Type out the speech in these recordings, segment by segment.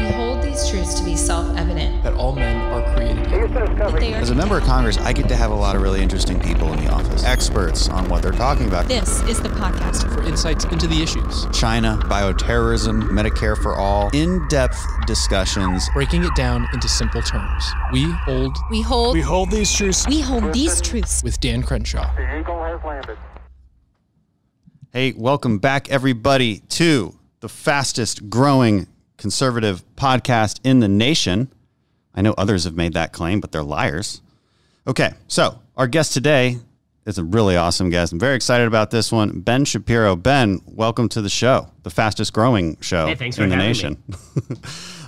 We hold these truths to be self-evident. That all men are created equal. As a member of Congress, I get to have a lot of really interesting people in the office. Experts on what they're talking about. This is the podcast for insights into the issues. China, bioterrorism, Medicare for all. In-depth discussions. Breaking it down into simple terms. We hold these truths. We hold these truths. With Dan Crenshaw. The Eagle has landed. Hey, welcome back, everybody, to the fastest growing conservative podcast in the nation. I know others have made that claim, but they're liars. Okay, so our guest today is a really awesome guest. I'm very excited about this one. Ben Shapiro. Ben, welcome to the show, the fastest growing show in the nation.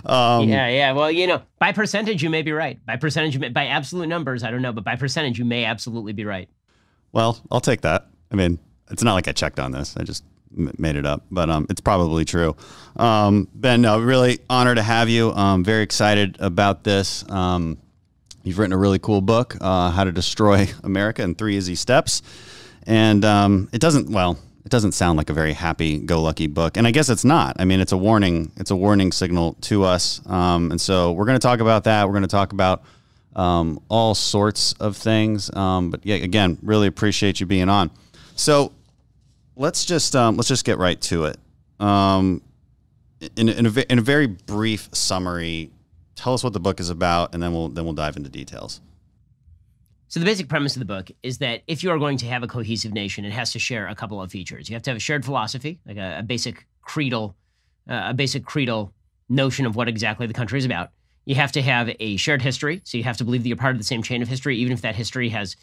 Yeah. Well, you know, by percentage, you may be right. By percentage, by absolute numbers, I don't know, but by percentage, you may absolutely be right. Well, I'll take that. I mean, it's not like I checked on this. I just made it up, but it's probably true. Ben, really honored to have you. Very excited about this. You've written a really cool book, How to Destroy America in 3 Easy Steps. And it doesn't sound like a very happy-go-lucky book. And I guess it's not. I mean, it's a warning signal to us. And so we're going to talk about that. We're going to talk about all sorts of things. But yeah, again, really appreciate you being on. So let's just get right to it. In a very brief summary, tell us what the book is about, and then we'll dive into details. So the basic premise of the book is that if you are going to have a cohesive nation, it has to share a couple of features. You have to have a shared philosophy, like a basic creedal notion of what exactly the country is about. You have to have a shared history, so you have to believe that you're part of the same chain of history, even if that history has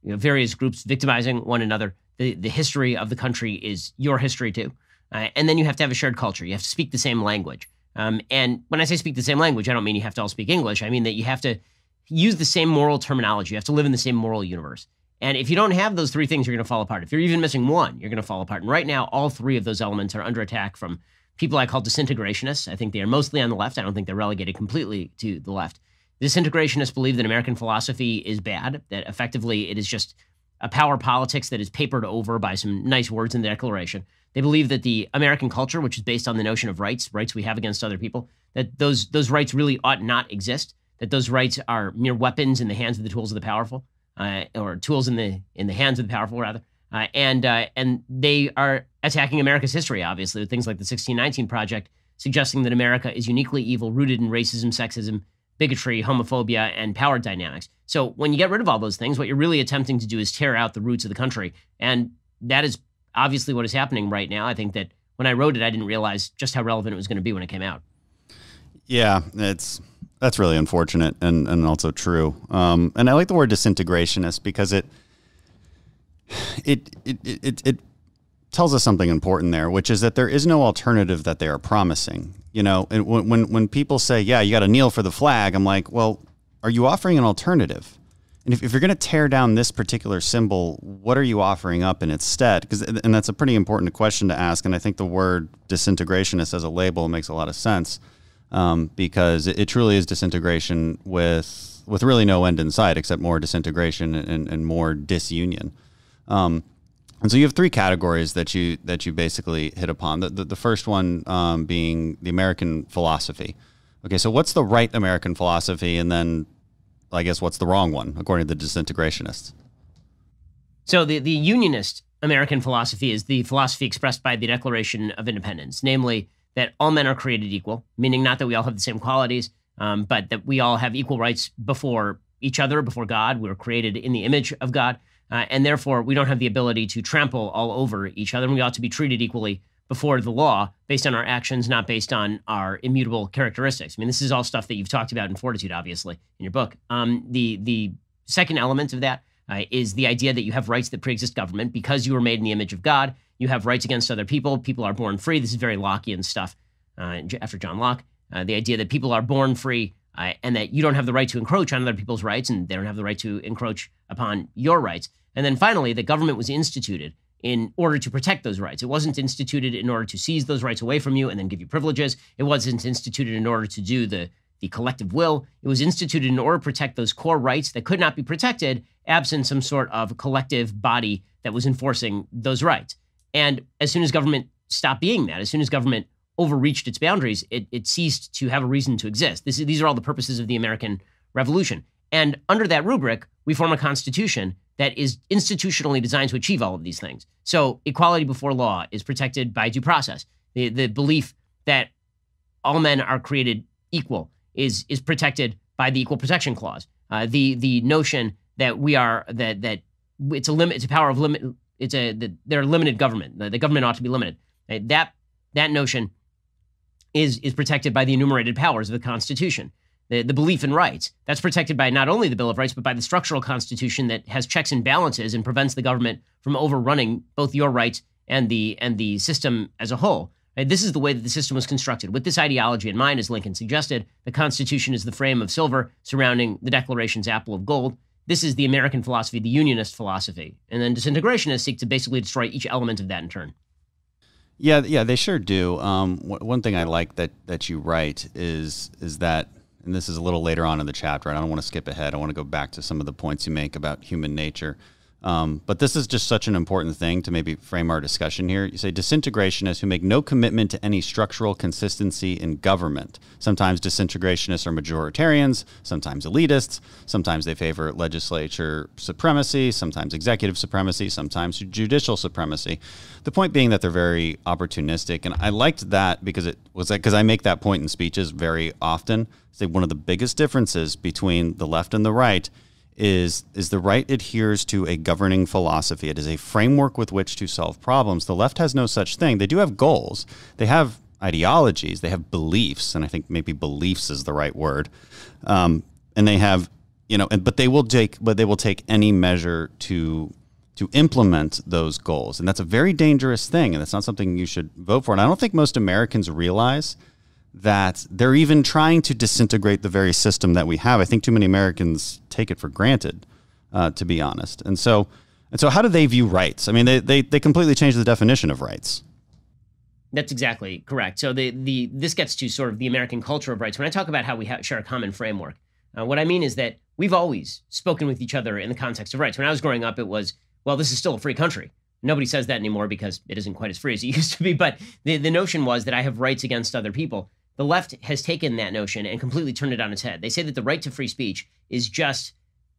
various groups victimizing one another. The history of the country is your history too. And then you have to have a shared culture. You have to speak the same language. And when I say speak the same language, I don't mean you have to all speak English. I mean that you have to use the same moral terminology. You have to live in the same moral universe. And if you don't have those 3 things, you're going to fall apart. If you're even missing one, you're going to fall apart. And right now, all 3 of those elements are under attack from people I call disintegrationists. I think they are mostly on the left. I don't think they're relegated completely to the left. Disintegrationists believe that American philosophy is bad, that effectively it is just a power politics that is papered over by some nice words in the Declaration. They believe that the American culture, which is based on the notion of rights we have against other people, that those rights really ought not exist, that those rights are mere weapons in the hands of the tools of the powerful, or tools in the hands of the powerful, rather. And they are attacking America's history, obviously, with things like the 1619 Project, suggesting that America is uniquely evil, rooted in racism, sexism, bigotry, homophobia, and power dynamics. So when you get rid of all those things, what you're really attempting to do is tear out the roots of the country. And that is obviously what is happening right now. I think that when I wrote it, I didn't realize just how relevant it was going to be when it came out. Yeah, that's really unfortunate and also true. And I like the word disintegrationist because it tells us something important there, which is that there is no alternative that they are promising. You know, and when people say, yeah, you got to kneel for the flag, I'm like, well, are you offering an alternative? And if you're going to tear down this particular symbol, what are you offering up in its stead? And that's a pretty important question to ask. And I think the word disintegrationist as a label makes a lot of sense because it truly is disintegration with really no end in sight except more disintegration and more disunion. And so you have 3 categories that you basically hit upon. The first one being the American philosophy. Okay, so what's the right American philosophy, and then I guess what's the wrong one according to the disintegrationists? So the unionist American philosophy is the philosophy expressed by the Declaration of Independence, namely that all men are created equal, meaning not that we all have the same qualities, but that we all have equal rights before each other, before God. We're created in the image of God. And therefore, we don't have the ability to trample all over each other. And we ought to be treated equally before the law based on our actions, not based on our immutable characteristics. I mean, this is all stuff that you've talked about in Fortitude, obviously, in your book. The second element of that is the idea that you have rights that preexist government. Because you were made in the image of God, you have rights against other people. People are born free. This is very Lockean stuff after John Locke. The idea that people are born free and that you don't have the right to encroach on other people's rights and they don't have the right to encroach upon your rights. And then finally, the government was instituted in order to protect those rights. It wasn't instituted in order to seize those rights away from you and then give you privileges. It wasn't instituted in order to do the collective will. It was instituted in order to protect those core rights that could not be protected absent some sort of collective body that was enforcing those rights. And as soon as government stopped being that, as soon as government overreached its boundaries, it ceased to have a reason to exist. These are all the purposes of the American Revolution. And under that rubric, we form a constitution that is institutionally designed to achieve all of these things. So equality before law is protected by due process. The belief that all men are created equal is protected by the Equal Protection Clause. The notion that it's a limit, it's a power of limit, they're limited government. The government ought to be limited. That notion is protected by the enumerated powers of the Constitution. The belief in rights, that's protected by not only the Bill of Rights, but by the structural Constitution that has checks and balances and prevents the government from overrunning both your rights and the system as a whole. This is the way that the system was constructed. With this ideology in mind, as Lincoln suggested, the Constitution is the frame of silver surrounding the Declaration's apple of gold. This is the American philosophy, the unionist philosophy. And then disintegrationists seek to basically destroy each element of that in turn. Yeah, they sure do. One thing I like that you write is that, and this is a little later on in the chapter, and I don't want to skip ahead. I want to go back to some of the points you make about human nature. But this is just such an important thing to maybe frame our discussion here. You say disintegrationists who make no commitment to any structural consistency in government. Sometimes disintegrationists are majoritarians, sometimes elitists, sometimes they favor legislature supremacy, sometimes executive supremacy, sometimes judicial supremacy. The point being that they're very opportunistic. And I liked that because I make that point in speeches very often. Say one of the biggest differences between the left and the right is the right adheres to a governing philosophy. It is a framework with which to solve problems. The left has no such thing. They do have goals. They have ideologies. They have beliefs, and I think maybe beliefs is the right word. And they have, but they will take any measure to implement those goals, and that's a very dangerous thing, and it's not something you should vote for. And I don't think most Americans realize that they're even trying to disintegrate the very system that we have. I think too many Americans take it for granted, to be honest. And so how do they view rights? I mean, they completely changed the definition of rights. That's exactly correct. So this gets to sort of the American culture of rights. When I talk about how we share a common framework, what I mean is that we've always spoken with each other in the context of rights. When I was growing up, it was, well, this is still a free country. Nobody says that anymore because it isn't quite as free as it used to be. But the notion was that I have rights against other people. The left has taken that notion and completely turned it on its head. They say that the right to free speech is just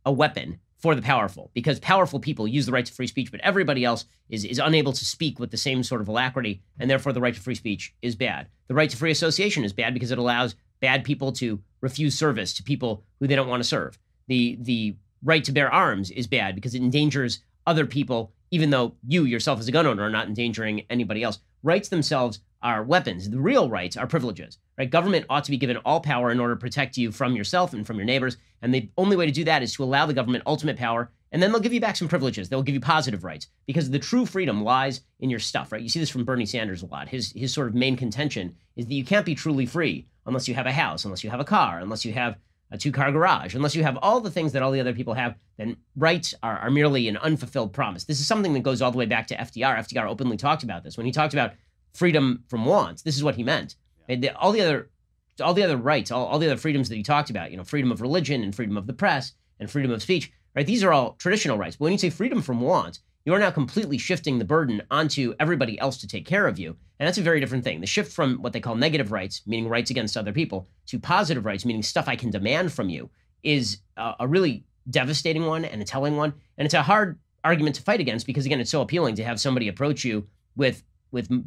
a weapon for the powerful, because powerful people use the right to free speech, but everybody else is unable to speak with the same sort of alacrity, and therefore the right to free speech is bad. The right to free association is bad because it allows bad people to refuse service to people who they don't want to serve. The right to bear arms is bad because it endangers other people, even though you yourself as a gun owner are not endangering anybody else. Rights themselves are weapons. The real rights are privileges, right? Government ought to be given all power in order to protect you from yourself and from your neighbors. And the only way to do that is to allow the government ultimate power. And then they'll give you back some privileges. They'll give you positive rights, because the true freedom lies in your stuff, right? You see this from Bernie Sanders a lot. His sort of main contention is that you can't be truly free unless you have a house, unless you have a car, unless you have a 2-car garage, unless you have all the things that all the other people have. Then rights are merely an unfulfilled promise. This is something that goes all the way back to FDR. FDR openly talked about this. When he talked about freedom from wants, this is what he meant. Yeah. All the other rights, all the other freedoms that he talked about, freedom of religion and freedom of the press and freedom of speech, right? These are all traditional rights. But when you say freedom from want, you are now completely shifting the burden onto everybody else to take care of you. And that's a very different thing. The shift from what they call negative rights, meaning rights against other people, to positive rights, meaning stuff I can demand from you, is a really devastating one and a telling one. And it's a hard argument to fight against because, again, it's so appealing to have somebody approach you with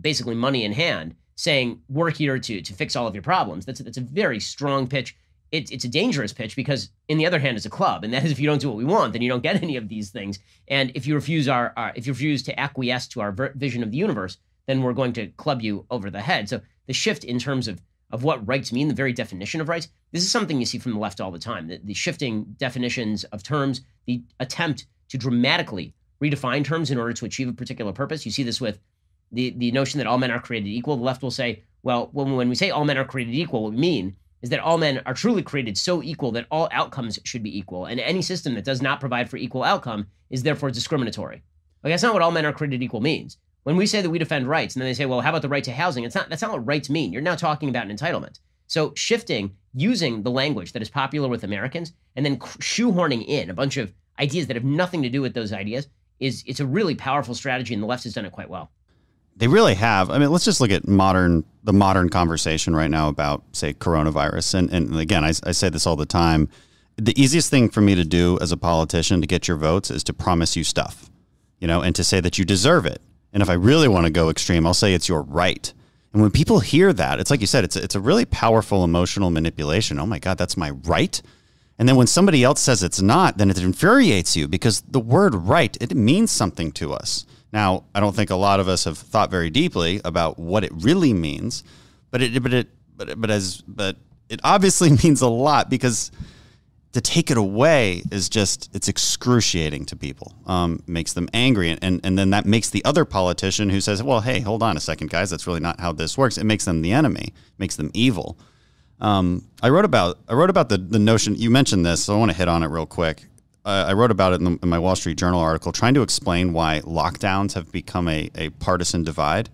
basically money in hand, saying, work here to fix all of your problems. That's a very strong pitch. It's a dangerous pitch because, in the other hand, it's a club, and that is if you don't do what we want, then you don't get any of these things. And if you refuse to acquiesce to our vision of the universe, then we're going to club you over the head. So the shift in terms of what rights mean, the very definition of rights, this is something you see from the left all the time. The shifting definitions of terms, the attempt to dramatically redefine terms in order to achieve a particular purpose. You see this with the notion that all men are created equal. The left will say, well, when we say all men are created equal, what we mean is that all men are truly created so equal that all outcomes should be equal. And any system that does not provide for equal outcome is therefore discriminatory. Okay, that's not what all men are created equal means. When we say that we defend rights, and then they say, well, how about the right to housing? That's not what rights mean. You're now talking about an entitlement. So shifting, using the language that is popular with Americans, and then shoehorning in a bunch of ideas that have nothing to do with those ideas, it's a really powerful strategy, and the left has done it quite well. They really have. I mean, let's just look at the modern conversation right now about, say, coronavirus. And again, I say this all the time. The easiest thing for me to do as a politician to get your votes is to promise you stuff, and to say that you deserve it. And if I really want to go extreme, I'll say it's your right. And when people hear that, it's like you said, it's a really powerful emotional manipulation. Oh my God, that's my right. And then when somebody else says it's not, then it infuriates you because the word right, it means something to us. Now, I don't think a lot of us have thought very deeply about what it really means, but it obviously means a lot, because to take it away is it's excruciating to people, makes them angry. And then that makes the other politician who says, well, hey, hold on a second, guys, that's really not how this works. It makes them the enemy, makes them evil. I wrote about the notion, you mentioned this, so I want to hit on it real quick. I wrote about it in my Wall Street Journal article, trying to explain why lockdowns have become a partisan divide.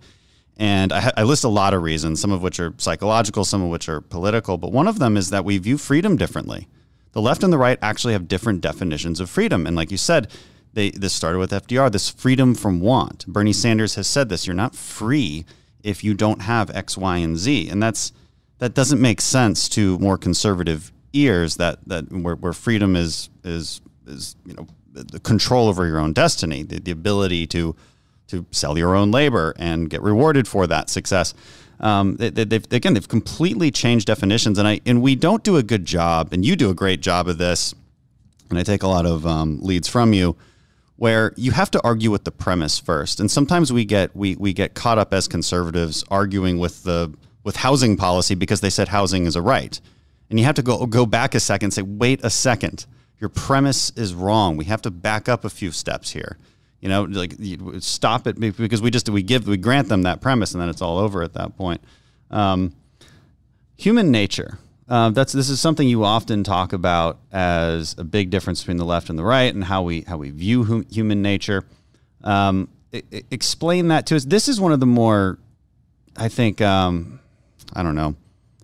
And I list a lot of reasons, some of which are psychological, some of which are political. But one of them is that we view freedom differently. The left and the right actually have different definitions of freedom. And like you said, this started with FDR, this freedom from want. Bernie Sanders has said this: you're not free if you don't have X, Y, and Z. And that doesn't make sense to more conservative ears, that where freedom is the control over your own destiny, the ability to sell your own labor and get rewarded for that success. They've completely changed definitions, and we don't do a good job, and you do a great job of this, and I take a lot of leads from you, where you have to argue with the premise first. And sometimes we get caught up as conservatives arguing with housing policy because they said housing is a right. And you have to go back a second and say, wait a second, your premise is wrong. We have to back up a few steps here. Stop it, because we grant them that premise, and then it's all over at that point. Human nature. This is something you often talk about as a big difference between the left and the right, and how we view human nature. Explain that to us. This is one of the more, I think,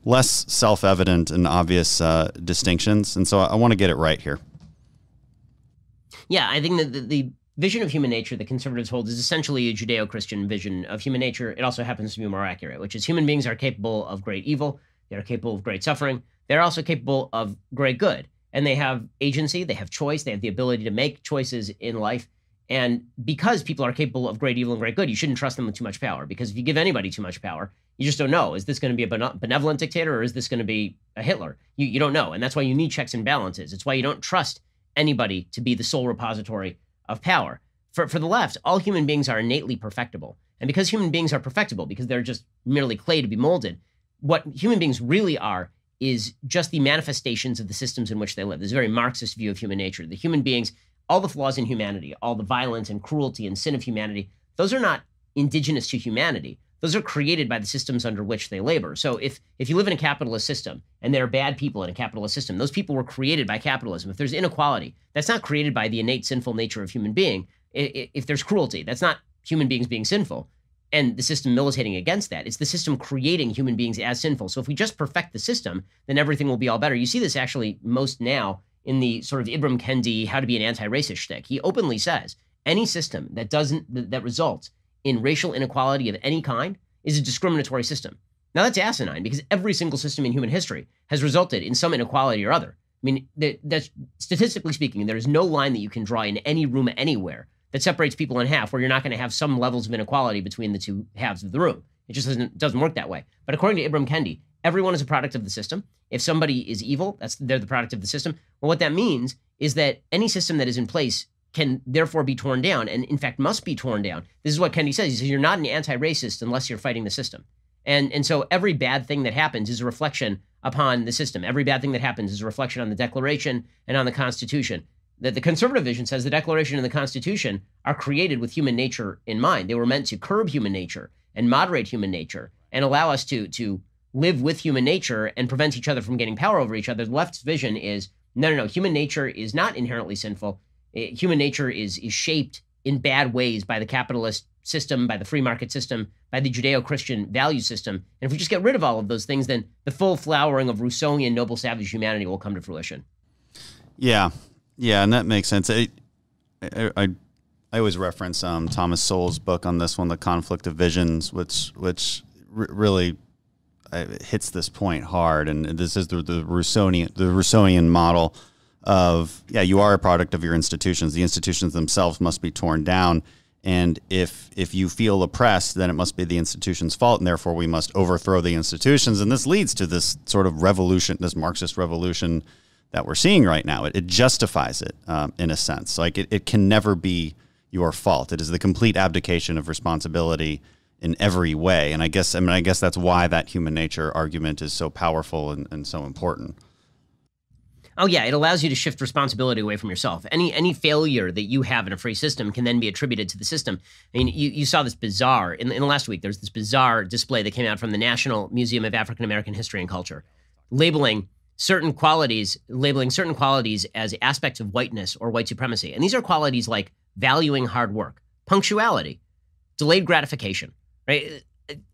less self-evident and obvious distinctions, and so I want to get it right here. Yeah, I think that the vision of human nature that conservatives hold is essentially a Judeo-Christian vision of human nature. It also happens to be more accurate, which is human beings are capable of great evil. They are capable of great suffering. They're also capable of great good. And they have agency. They have choice. They have the ability to make choices in life. And because people are capable of great evil and great good, you shouldn't trust them with too much power. Because if you give anybody too much power, you just don't know. Is this going to be a benevolent dictator, or is this going to be a Hitler? You don't know. And that's why you need checks and balances. It's why you don't trust anybody to be the sole repository of power. For the left, all human beings are innately perfectible. And because human beings are perfectible, because they're just merely clay to be molded, what human beings really are is just the manifestations of the systems in which they live. This is a very Marxist view of human nature. The human beings, all the flaws in humanity, all the violence and cruelty and sin of humanity, those are not indigenous to humanity. Those are created by the systems under which they labor. So if you live in a capitalist system and there are bad people in a capitalist system, those people were created by capitalism. If there's inequality, that's not created by the innate sinful nature of human being. If there's cruelty, that's not human beings being sinful and the system militating against that. It's the system creating human beings as sinful. So if we just perfect the system, then everything will be all better. You see this actually most now in the sort of Ibram Kendi, how to be an anti-racist shtick. He openly says any system that results in racial inequality of any kind is a discriminatory system. Now that's asinine, because every single system in human history has resulted in some inequality or other. I mean, that's statistically speaking, there is no line that you can draw in any room anywhere that separates people in half where you're not going to have some levels of inequality between the two halves of the room. It just doesn't work that way. But according to Ibram Kendi, everyone is a product of the system. If somebody is evil, they're the product of the system. Well, what that means is that any system that is in place can therefore be torn down, and in fact must be torn down. This is what Kendi says. He says, you're not an anti-racist unless you're fighting the system. And so every bad thing that happens is a reflection upon the system. Every bad thing that happens is a reflection on the Declaration and on the Constitution. The conservative vision says the Declaration and the Constitution are created with human nature in mind. They were meant to curb human nature and moderate human nature and allow us to live with human nature and prevent each other from getting power over each other. The left's vision is, no, human nature is not inherently sinful. Human nature is shaped in bad ways by the capitalist system, by the free market system, by the Judeo-Christian value system. And if we just get rid of all of those things, then the full flowering of Rousseauian noble savage humanity will come to fruition. Yeah, and that makes sense. I always reference Thomas Sowell's book on this one, The Conflict of Visions, which really hits this point hard. And this is the Rousseauian model of, you are a product of your institutions. The institutions themselves must be torn down. And if you feel oppressed, then it must be the institution's fault, and therefore we must overthrow the institutions. And this leads to this sort of revolution, this Marxist revolution that we're seeing right now. It justifies it in a sense. Like it can never be your fault. It is the complete abdication of responsibility in every way. And I guess that's why that human nature argument is so powerful and so important. Oh, yeah, it allows you to shift responsibility away from yourself. Any failure that you have in a free system can then be attributed to the system. I mean, you saw this bizarre, in the last week, there's this bizarre display that came out from the National Museum of African American History and Culture, labeling certain qualities as aspects of whiteness or white supremacy. And these are qualities like valuing hard work, punctuality, delayed gratification, right?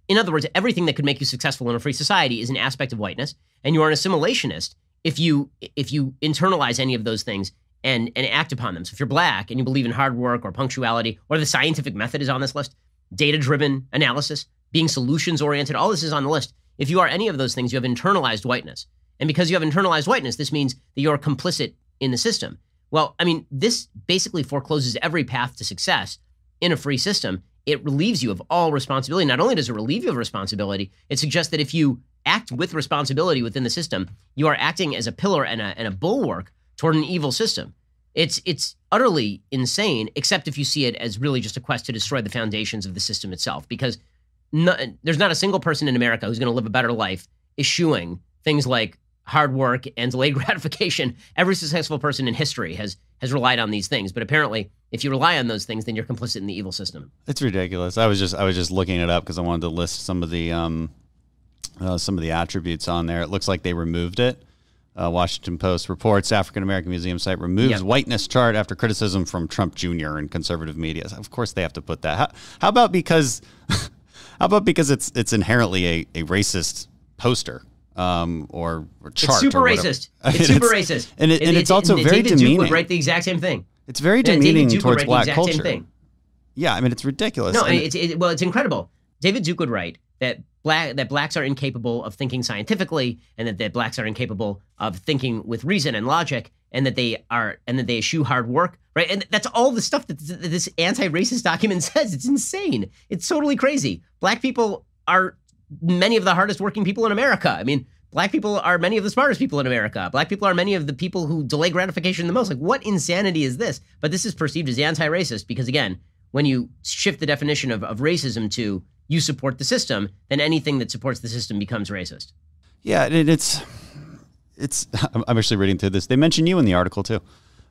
In other words, everything that could make you successful in a free society is an aspect of whiteness, and you are an assimilationist if you internalize any of those things and act upon them. So if you're black and you believe in hard work or punctuality, or the scientific method is on this list, data-driven analysis, being solutions-oriented, all this is on the list. If you are any of those things, you have internalized whiteness. And because you have internalized whiteness, this means that you're complicit in the system. Well, I mean, this basically forecloses every path to success in a free system. It relieves you of all responsibility. Not only does it relieve you of responsibility, it suggests that if you act with responsibility within the system, you are acting as a pillar and a bulwark toward an evil system. It's utterly insane, except if you see it as really just a quest to destroy the foundations of the system itself, because there's not a single person in America who's going to live a better life eschewing things like hard work and delayed gratification. Every successful person in history has relied on these things, but apparently if you rely on those things, then you're complicit in the evil system. It's ridiculous. I was just looking it up because I wanted to list some of the attributes on there. It looks like they removed it. Washington Post reports African American Museum site removes whiteness chart after criticism from Trump Jr. and conservative media. Of course, they have to put that. How about because it's inherently a racist poster or chart? It's super racist. It's super racist, and it's also very David demeaning. Duke would write the exact same thing. It's very demeaning towards black culture. Yeah, I mean it's ridiculous. No, it's incredible. David Duke would write that blacks are incapable of thinking scientifically, and that blacks are incapable of thinking with reason and logic, and that they eschew hard work, right? And that's all the stuff that this anti-racist document says. It's insane. It's totally crazy. Black people are many of the hardest working people in America. I mean, black people are many of the smartest people in America. Black people are many of the people who delay gratification the most. Like, what insanity is this? But this is perceived as anti-racist because, again, when you shift the definition of racism to you support the system, then anything that supports the system becomes racist. Yeah, it's. I'm actually reading through this. They mention you in the article too.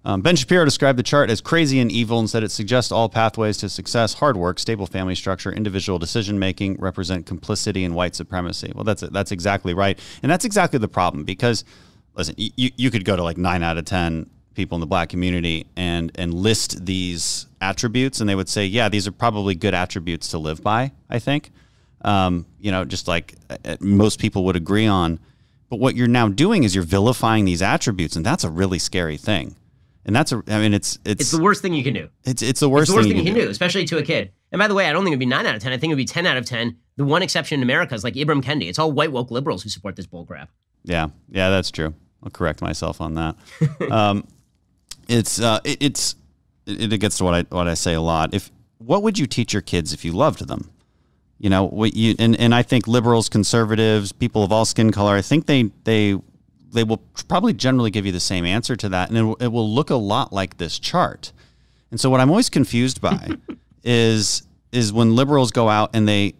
Ben Shapiro described the chart as crazy and evil and said it suggests all pathways to success, hard work, stable family structure, individual decision-making represent complicity in white supremacy. Well, that's exactly right. And that's exactly the problem because, listen, you could go to like 9 out of 10 people in the black community and list these attributes, and they would say, yeah, these are probably good attributes to live by, I think. Just like most people would agree on. But what you're now doing is you're vilifying these attributes, and that's a really scary thing. And it's the worst thing you can do. It's the worst thing you can do, especially to a kid. And by the way, I don't think it'd be 9 out of 10. I think it'd be 10 out of 10. The one exception in America is like Ibram Kendi. It's all white woke liberals who support this bullcrap. Yeah, that's true. I'll correct myself on that. It gets to what I say a lot. What would you teach your kids if you loved them? And I think liberals, conservatives, people of all skin color, I think they will probably generally give you the same answer to that, and it will look a lot like this chart. And so what I'm always confused by is when liberals go out and they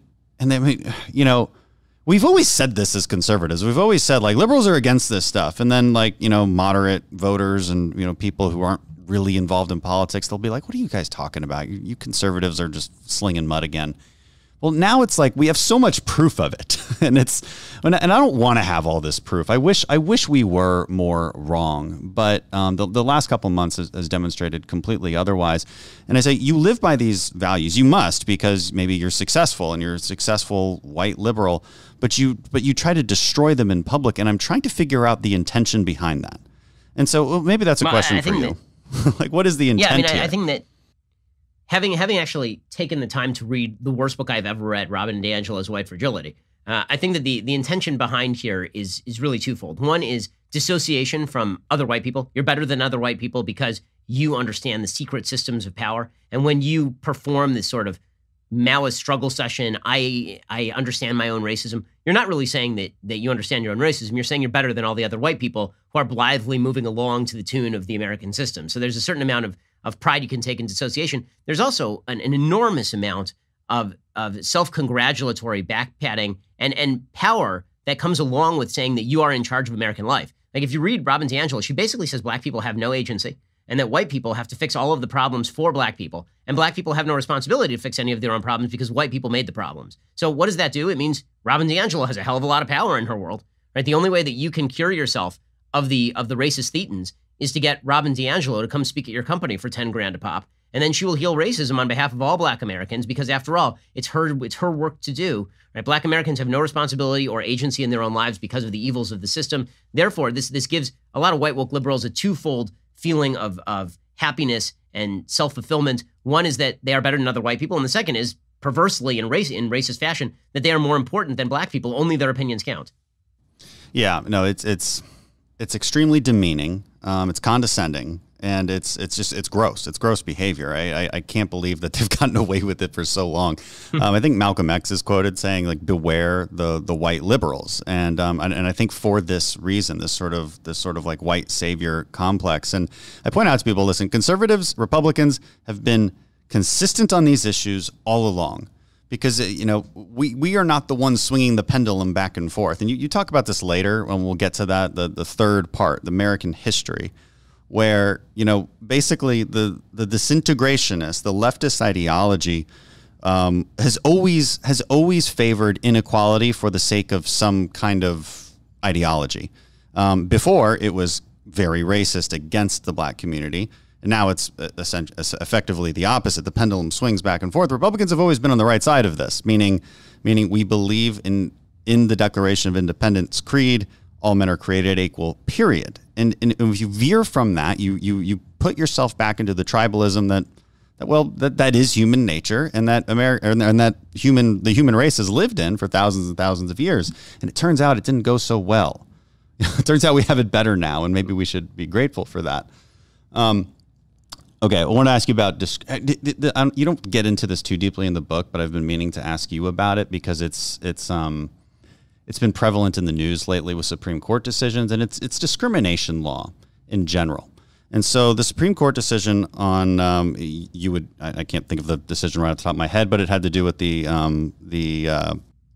we've always said this as conservatives. We've always said like liberals are against this stuff, and then moderate voters and people who aren't really involved in politics, they'll be like, "What are you guys talking about? You conservatives are just slinging mud again." Well, now it's like we have so much proof of it, and I don't want to have all this proof. I wish we were more wrong, but the last couple of months has demonstrated completely otherwise. And I say you live by these values. You must, because maybe you're successful and you're a successful white liberal, but you try to destroy them in public. And I'm trying to figure out the intention behind that. And so maybe that's a question for you. Like, what is the intent here? I think that. having actually taken the time to read the worst book I've ever read, Robin DiAngelo's White Fragility, I think that the intention behind here is really twofold. One is dissociation from other white people. You're better than other white people because you understand the secret systems of power. And when you perform this sort of Maoist struggle session, I understand my own racism, you're not really saying that you understand your own racism. You're saying you're better than all the other white people who are blithely moving along to the tune of the American system. So there's a certain amount of pride you can take in dissociation. There's also an enormous amount of self-congratulatory backpatting and power that comes along with saying that you are in charge of American life. Like if you read Robin DiAngelo, she basically says black people have no agency and that white people have to fix all of the problems for black people. And black people have no responsibility to fix any of their own problems because white people made the problems. So what does that do? It means Robin DiAngelo has a hell of a lot of power in her world, right? The only way that you can cure yourself of the racist thetans is to get Robin DiAngelo to come speak at your company for 10 grand a pop. And then she will heal racism on behalf of all black Americans because after all, it's her work to do. Right? Black Americans have no responsibility or agency in their own lives because of the evils of the system. Therefore, this gives a lot of white woke liberals a twofold feeling of happiness and self-fulfillment. One is that they are better than other white people. And the second is, perversely in racist fashion, that they are more important than black people. Only their opinions count. Yeah, no, it's extremely demeaning. It's condescending. And it's gross. It's gross behavior. I can't believe that they've gotten away with it for so long. I think Malcolm X is quoted saying, like, beware the white liberals. And I think for this reason, this sort of like white savior complex. And I point out to people, listen, conservatives, Republicans have been consistent on these issues all along. Because, we are not the ones swinging the pendulum back and forth. And you talk about this later, and we'll get to that, the third part, the American history, where, basically the disintegrationists, the leftist ideology has always favored inequality for the sake of some kind of ideology. Before, it was very racist against the black community. And now it's effectively the opposite. The pendulum swings back and forth. Republicans have always been on the right side of this, meaning we believe in the Declaration of Independence creed, all men are created equal, period. And if you veer from that, you put yourself back into the tribalism that is human nature and that the human race has lived in for thousands and thousands of years. And it turns out it didn't go so well. It turns out we have it better now, and maybe we should be grateful for that. Okay, I want to ask you about you don't get into this too deeply in the book, but I've been meaning to ask you about it because it's been prevalent in the news lately with Supreme Court decisions, and it's discrimination law in general. And so the Supreme Court decision on I can't think of the decision right off the top of my head, but it had to do with the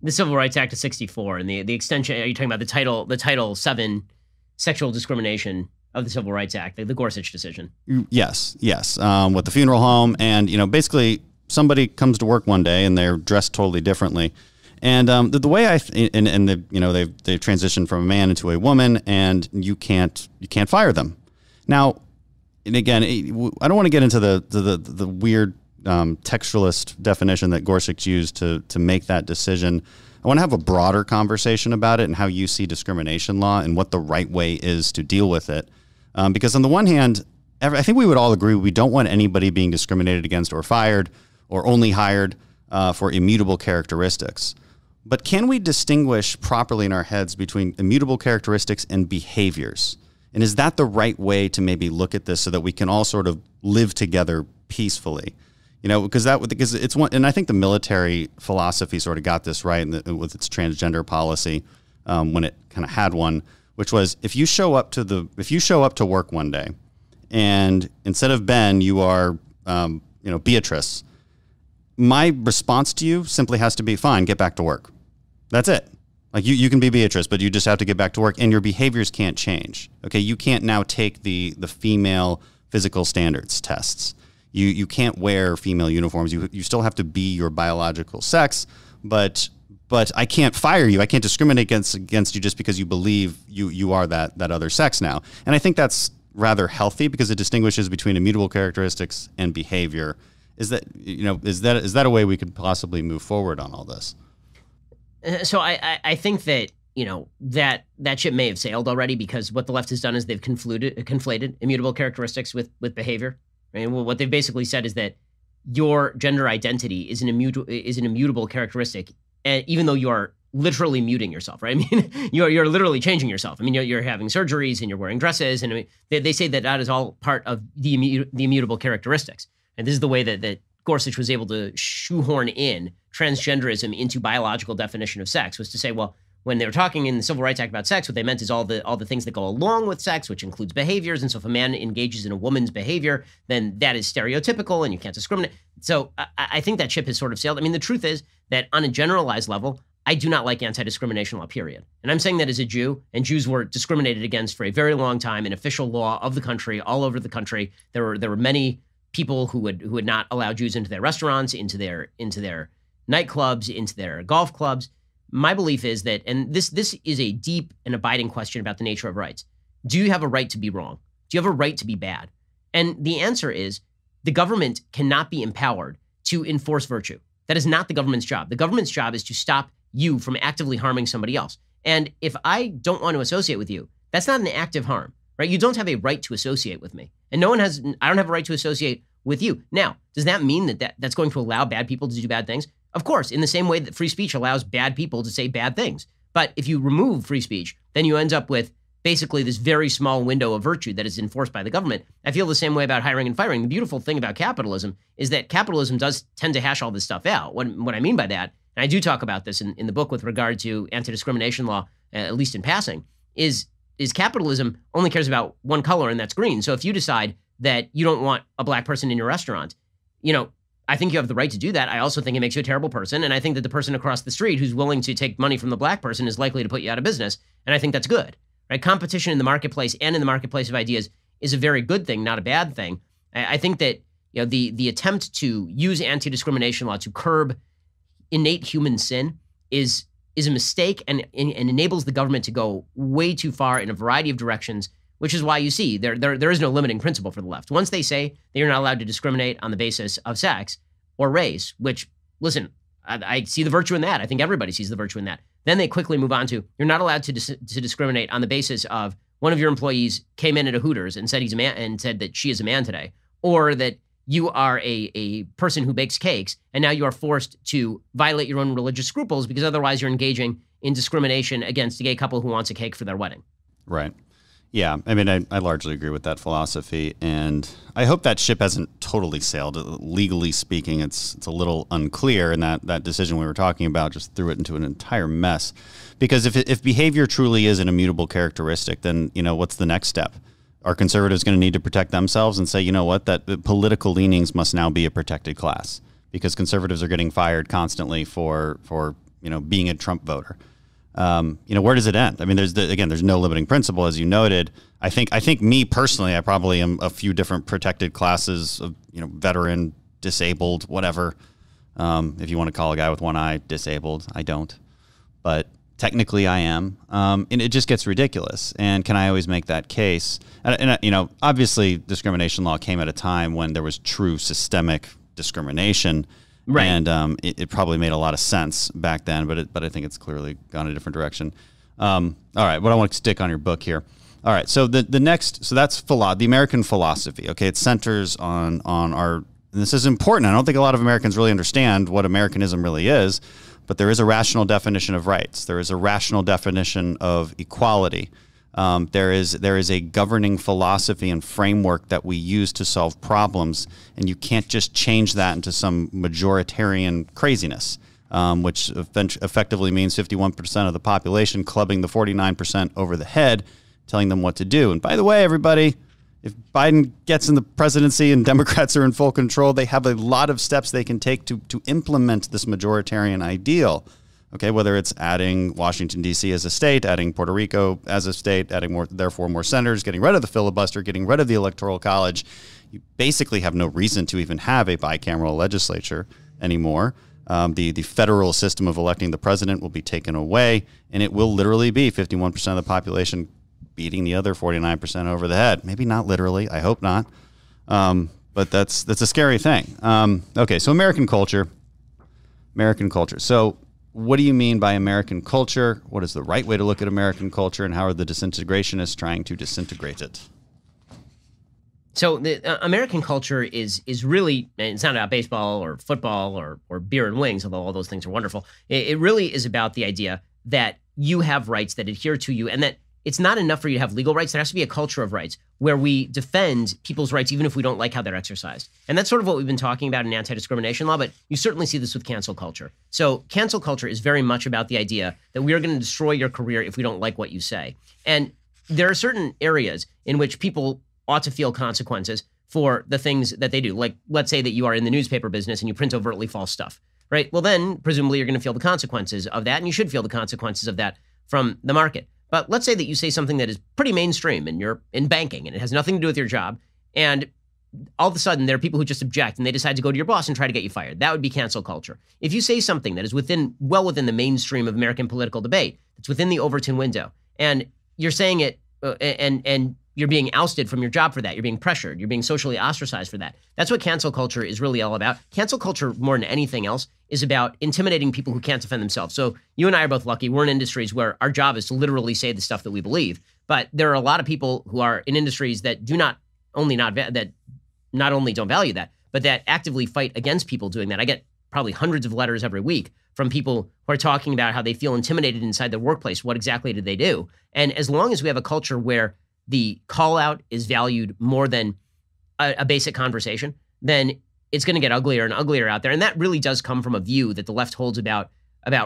Civil Rights Act of '64 and the extension. Are you talking about the Title VII sexual discrimination of the Civil Rights Act, the Gorsuch decision? Yes. With the funeral home, and basically somebody comes to work one day and they're dressed totally differently. And the way they've transitioned from a man into a woman, and you can't fire them. Now, and again, I don't want to get into the weird textualist definition that Gorsuch used to make that decision. I want to have a broader conversation about it and how you see discrimination law and what the right way is to deal with it. Because on the one hand, I think we would all agree we don't want anybody being discriminated against or fired or only hired for immutable characteristics. But can we distinguish properly in our heads between immutable characteristics and behaviors? And is that the right way to maybe look at this so that we can all sort of live together peacefully? Because it's one, and I think the military philosophy sort of got this right with its transgender policy when it kind of had one, which was if you show up to work one day, and instead of Ben, you are Beatrice. My response to you simply has to be, fine, get back to work. That's it. Like you can be Beatrice, but you just have to get back to work, and your behaviors can't change. Okay, you can't now take the female physical standards tests. You can't wear female uniforms. You still have to be your biological sex, but I can't fire you. I can't discriminate against you just because you believe you are that other sex now. And I think that's rather healthy because it distinguishes between immutable characteristics and behavior. Is that a way we could possibly move forward on all this? So I think that that ship may have sailed already because what the left has done is they've conflated immutable characteristics with behavior. I mean, what they've basically said is that your gender identity is an immutable characteristic, and even though you are literally muting yourself, right? I mean, you're literally changing yourself. I mean, you're having surgeries and you're wearing dresses, and I mean, they say that is all part of the immutable characteristics. And this is the way that Gorsuch was able to shoehorn in transgenderism into biological definition of sex, was to say, well, when they were talking in the Civil Rights Act about sex, what they meant is all the things that go along with sex, which includes behaviors. And so if a man engages in a woman's behavior, then that is stereotypical and you can't discriminate. So I think that ship has sort of sailed. I mean, the truth is that on a generalized level, I do not like anti-discrimination law, period. And I'm saying that as a Jew, and Jews were discriminated against for a very long time in official law of the country, all over the country. There were many people who would not allow Jews into their restaurants, into their nightclubs, into their golf clubs. My belief is that, and this is a deep and abiding question about the nature of rights. Do you have a right to be wrong? Do you have a right to be bad? And the answer is the government cannot be empowered to enforce virtue. That is not the government's job. The government's job is to stop you from actively harming somebody else. And if I don't want to associate with you, that's not an active harm, right? You don't have a right to associate with me. And I don't have a right to associate with you. Now, does that mean that's going to allow bad people to do bad things? Of course, in the same way that free speech allows bad people to say bad things. But if you remove free speech, then you end up with basically this very small window of virtue that is enforced by the government. I feel the same way about hiring and firing. The beautiful thing about capitalism is that capitalism does tend to hash all this stuff out. What I mean by that, and I do talk about this in the book with regard to anti-discrimination law, at least in passing, is capitalism only cares about one color, and that's green. So if you decide that you don't want a black person in your restaurant, I think you have the right to do that. I also think it makes you a terrible person. And I think that the person across the street who's willing to take money from the black person is likely to put you out of business. And I think that's good, right? Competition in the marketplace and in the marketplace of ideas is a very good thing, not a bad thing. I think that the attempt to use anti-discrimination law to curb innate human sin is a mistake and enables the government to go way too far in a variety of directions, which is why you see there is no limiting principle for the left. Once they say that you're not allowed to discriminate on the basis of sex or race, which, listen, I see the virtue in that. I think everybody sees the virtue in that. Then they quickly move on to, you're not allowed to discriminate on the basis of one of your employees came in at a Hooters and said he's a man and said that she is a man today, or that you are a person who bakes cakes and now you are forced to violate your own religious scruples because otherwise you're engaging in discrimination against a gay couple who wants a cake for their wedding. Right. Yeah, I mean, I largely agree with that philosophy, and I hope that ship hasn't totally sailed. Legally speaking, it's a little unclear, and that decision we were talking about just threw it into an entire mess. Because if behavior truly is an immutable characteristic, then what's the next step? Are conservatives going to need to protect themselves and say, that political leanings must now be a protected class because conservatives are getting fired constantly for being a Trump voter? Where does it end? I mean, there's no limiting principle, as you noted. I think me personally, I probably am a few different protected classes of, veteran, disabled, whatever. If you want to call a guy with one eye disabled, I don't, but technically I am. And it just gets ridiculous. And can I always make that case? And obviously discrimination law came at a time when there was true systemic discrimination. Right. And it probably made a lot of sense back then, but I think it's clearly gone a different direction. All right, what I want to stick on your book here. All right, so that's the American philosophy. Okay, it centers on our. And this is important. I don't think a lot of Americans really understand what Americanism really is, but there is a rational definition of rights. There is a rational definition of equality. There is a governing philosophy and framework that we use to solve problems, and you can't just change that into some majoritarian craziness, which effectively means 51% of the population clubbing the 49% over the head, telling them what to do. And by the way, everybody, if Biden gets in the presidency and Democrats are in full control, they have a lot of steps they can take to implement this majoritarian ideal. Okay, whether it's adding Washington, D.C. as a state, adding Puerto Rico as a state, adding more senators, getting rid of the filibuster, getting rid of the Electoral College, you basically have no reason to even have a bicameral legislature anymore. The federal system of electing the president will be taken away, and it will literally be 51% of the population beating the other 49% over the head. Maybe not literally. I hope not. But that's a scary thing. Okay, so American culture. So what do you mean by American culture? What is the right way to look at American culture, and how are the disintegrationists trying to disintegrate it? So the American culture is really, and it's not about baseball or football or beer and wings, although all those things are wonderful. It really is about the idea that you have rights that adhere to you, and that it's not enough for you to have legal rights. There has to be a culture of rights where we defend people's rights even if we don't like how they're exercised. And that's sort of what we've been talking about in anti-discrimination law, but you certainly see this with cancel culture. So cancel culture is very much about the idea that we are going to destroy your career if we don't like what you say. And there are certain areas in which people ought to feel consequences for the things that they do. Like, let's say that you are in the newspaper business and you print overtly false stuff, right? Well, then presumably you're going to feel the consequences of that, and you should feel the consequences of that from the market. But let's say that you say something that is pretty mainstream and you're in banking and it has nothing to do with your job, and all of a sudden there are people who just object and they decide to go to your boss and try to get you fired. That would be cancel culture. If you say something that is well within the mainstream of American political debate, it's within the Overton window, and you're saying it and you're being ousted from your job for that. You're being pressured. You're being socially ostracized for that. That's what cancel culture is really all about. Cancel culture, more than anything else, is about intimidating people who can't defend themselves. So you and I are both lucky. We're in industries where our job is to literally say the stuff that we believe. But there are a lot of people who are in industries that not only don't value that, but that actively fight against people doing that. I get probably hundreds of letters every week from people who are talking about how they feel intimidated inside their workplace. What exactly did they do? And as long as we have a culture where the call out is valued more than a basic conversation, then it's going to get uglier and uglier out there. And that really does come from a view that the left holds about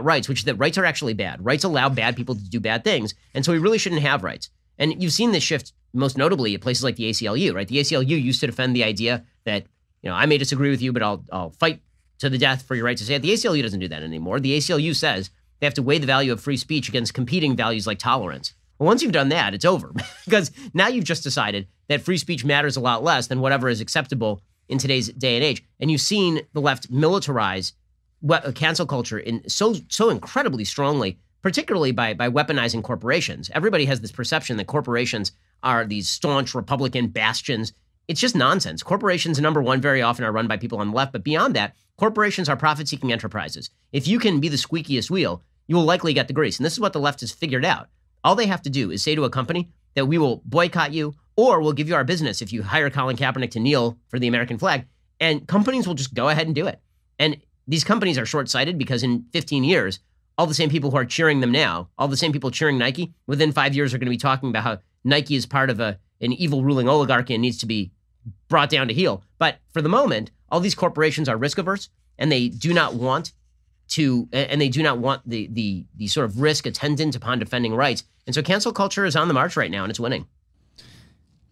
rights, which is that rights are actually bad. Rights allow bad people to do bad things. And so we really shouldn't have rights. And you've seen this shift most notably at places like the ACLU, right? The ACLU used to defend the idea that, I may disagree with you, but I'll fight to the death for your right to say it. The ACLU doesn't do that anymore. The ACLU says they have to weigh the value of free speech against competing values like tolerance. Well, once you've done that, it's over, because now you've just decided that free speech matters a lot less than whatever is acceptable in today's day and age. And you've seen the left militarize cancel culture in so incredibly strongly, particularly by weaponizing corporations. Everybody has this perception that corporations are these staunch Republican bastions. It's just nonsense. Corporations, number one, very often are run by people on the left. But beyond that, corporations are profit-seeking enterprises. If you can be the squeakiest wheel, you will likely get the grease. And this is what the left has figured out. All they have to do is say to a company that we will boycott you, or we'll give you our business if you hire Colin Kaepernick to kneel for the American flag. And companies will just go ahead and do it. And these companies are short-sighted because in 15 years, all the same people who are cheering them now, all the same people cheering Nike, within 5 years are going to be talking about how Nike is part of an evil ruling oligarchy and needs to be brought down to heel. But for the moment, all these corporations are risk-averse, and they do not want the sort of risk attendant upon defending rights. And so cancel culture is on the march right now, and it's winning.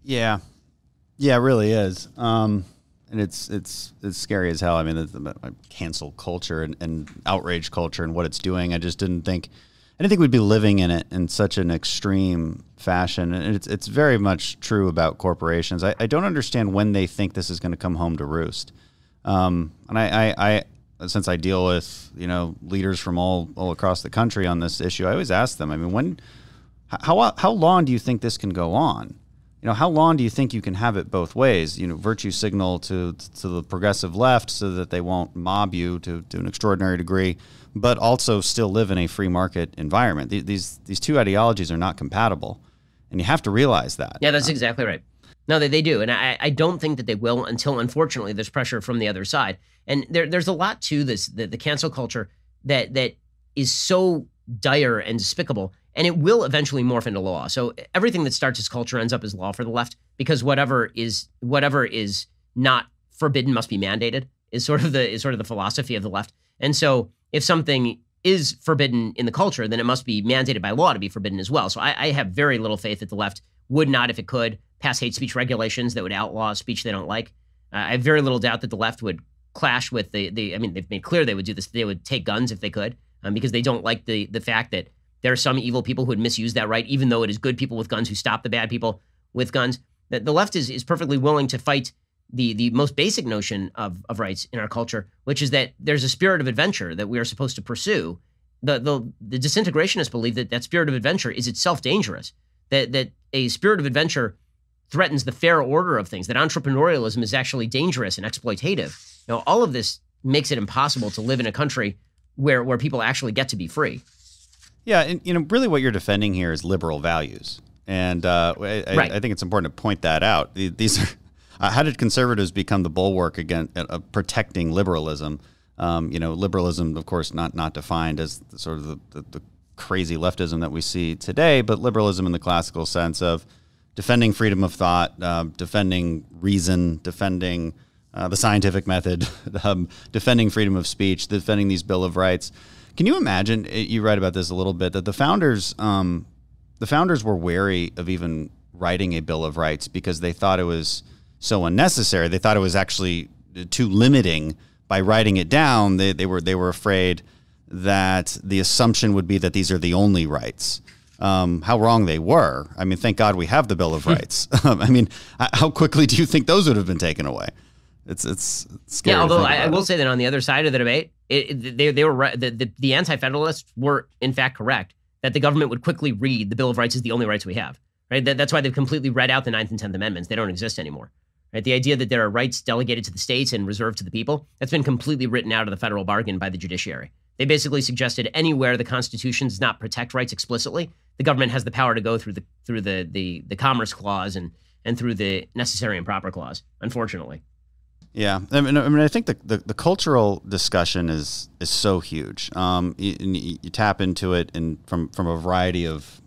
Yeah, it really is. And it's scary as hell. I mean, the cancel culture and outrage culture and what it's doing. I didn't think we'd be living in it in such an extreme fashion. And it's very much true about corporations. I don't understand when they think this is going to come home to roost. And I since I deal with leaders from all across the country on this issue, I always ask them, I mean, how long do you think this can go on? How long do you think you can have it both ways? Virtue signal to the progressive left so that they won't mob you to an extraordinary degree, but also still live in a free market environment. These two ideologies are not compatible, and you have to realize that. Yeah, that's exactly right. No, they do, and I don't think that they will until, unfortunately, there's pressure from the other side. And there's a lot to this, the cancel culture that is so dire and despicable, and it will eventually morph into law. So everything that starts as culture ends up as law for the left, because whatever is not forbidden must be mandated is sort of the philosophy of the left. And so if something is forbidden in the culture, then it must be mandated by law to be forbidden as well. So I have very little faith that the left would not, if it could, pass hate speech regulations that would outlaw speech they don't like. I have very little doubt that the left would clash with I mean, they've made clear they would do this. They would take guns if they could, because they don't like the fact that there are some evil people who would misuse that right, even though it is good people with guns who stop the bad people with guns. The left is perfectly willing to fight the most basic notion of rights in our culture, which is that there's a spirit of adventure that we are supposed to pursue. The disintegrationists believe that spirit of adventure is itself dangerous, that a spirit of adventure threatens the fair order of things, that entrepreneurialism is actually dangerous and exploitative. All of this makes it impossible to live in a country where people actually get to be free. Yeah, and really what you're defending here is liberal values. And I think it's important to point that out. These are, How did conservatives become the bulwark against protecting liberalism? Liberalism, of course, not defined as sort of the crazy leftism that we see today, but liberalism in the classical sense of defending freedom of thought, defending reason, defending the scientific method, defending freedom of speech, defending these Bill of Rights. Can you imagine? You write about this a little bit, that the founders were wary of even writing a Bill of Rights because they thought it was so unnecessary. They thought it was actually too limiting. By writing it down, they were afraid that the assumption would be that these are the only rights. How wrong they were. I mean, thank God we have the Bill of Rights. I mean, how quickly do you think those would have been taken away? It's scary. Yeah, although I will say that on the other side of the debate, they were right. The anti-federalists were in fact correct that the government would quickly read the Bill of Rights as the only rights we have. Right? That's why they've completely read out the 9th and 10th Amendments. They don't exist anymore. Right? The idea that there are rights delegated to the states and reserved to the people, that's been completely written out of the federal bargain by the judiciary. They basically suggested anywhere the Constitution does not protect rights explicitly, the government has the power to go through the Commerce Clause and through the Necessary and Proper Clause, unfortunately. Yeah, I mean, I think the cultural discussion is so huge. You tap into it from a variety of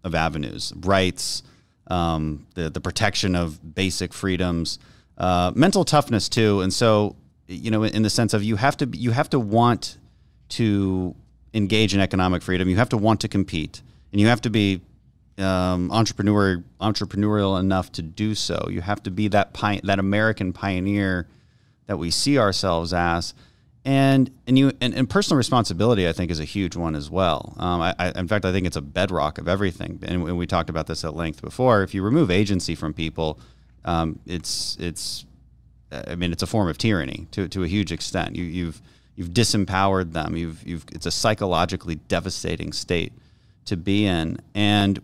avenues, rights, the protection of basic freedoms, mental toughness too, and so in the sense of you have to want to engage in economic freedom, you have to want to compete, and you have to be entrepreneurial enough to do so. You have to be that American pioneer that we see ourselves as, and personal responsibility, I think, is a huge one as well. In fact, I think it's a bedrock of everything. And we talked about this at length before. If you remove agency from people, it's a form of tyranny to a huge extent. You've disempowered them. It's a psychologically devastating state to be in. And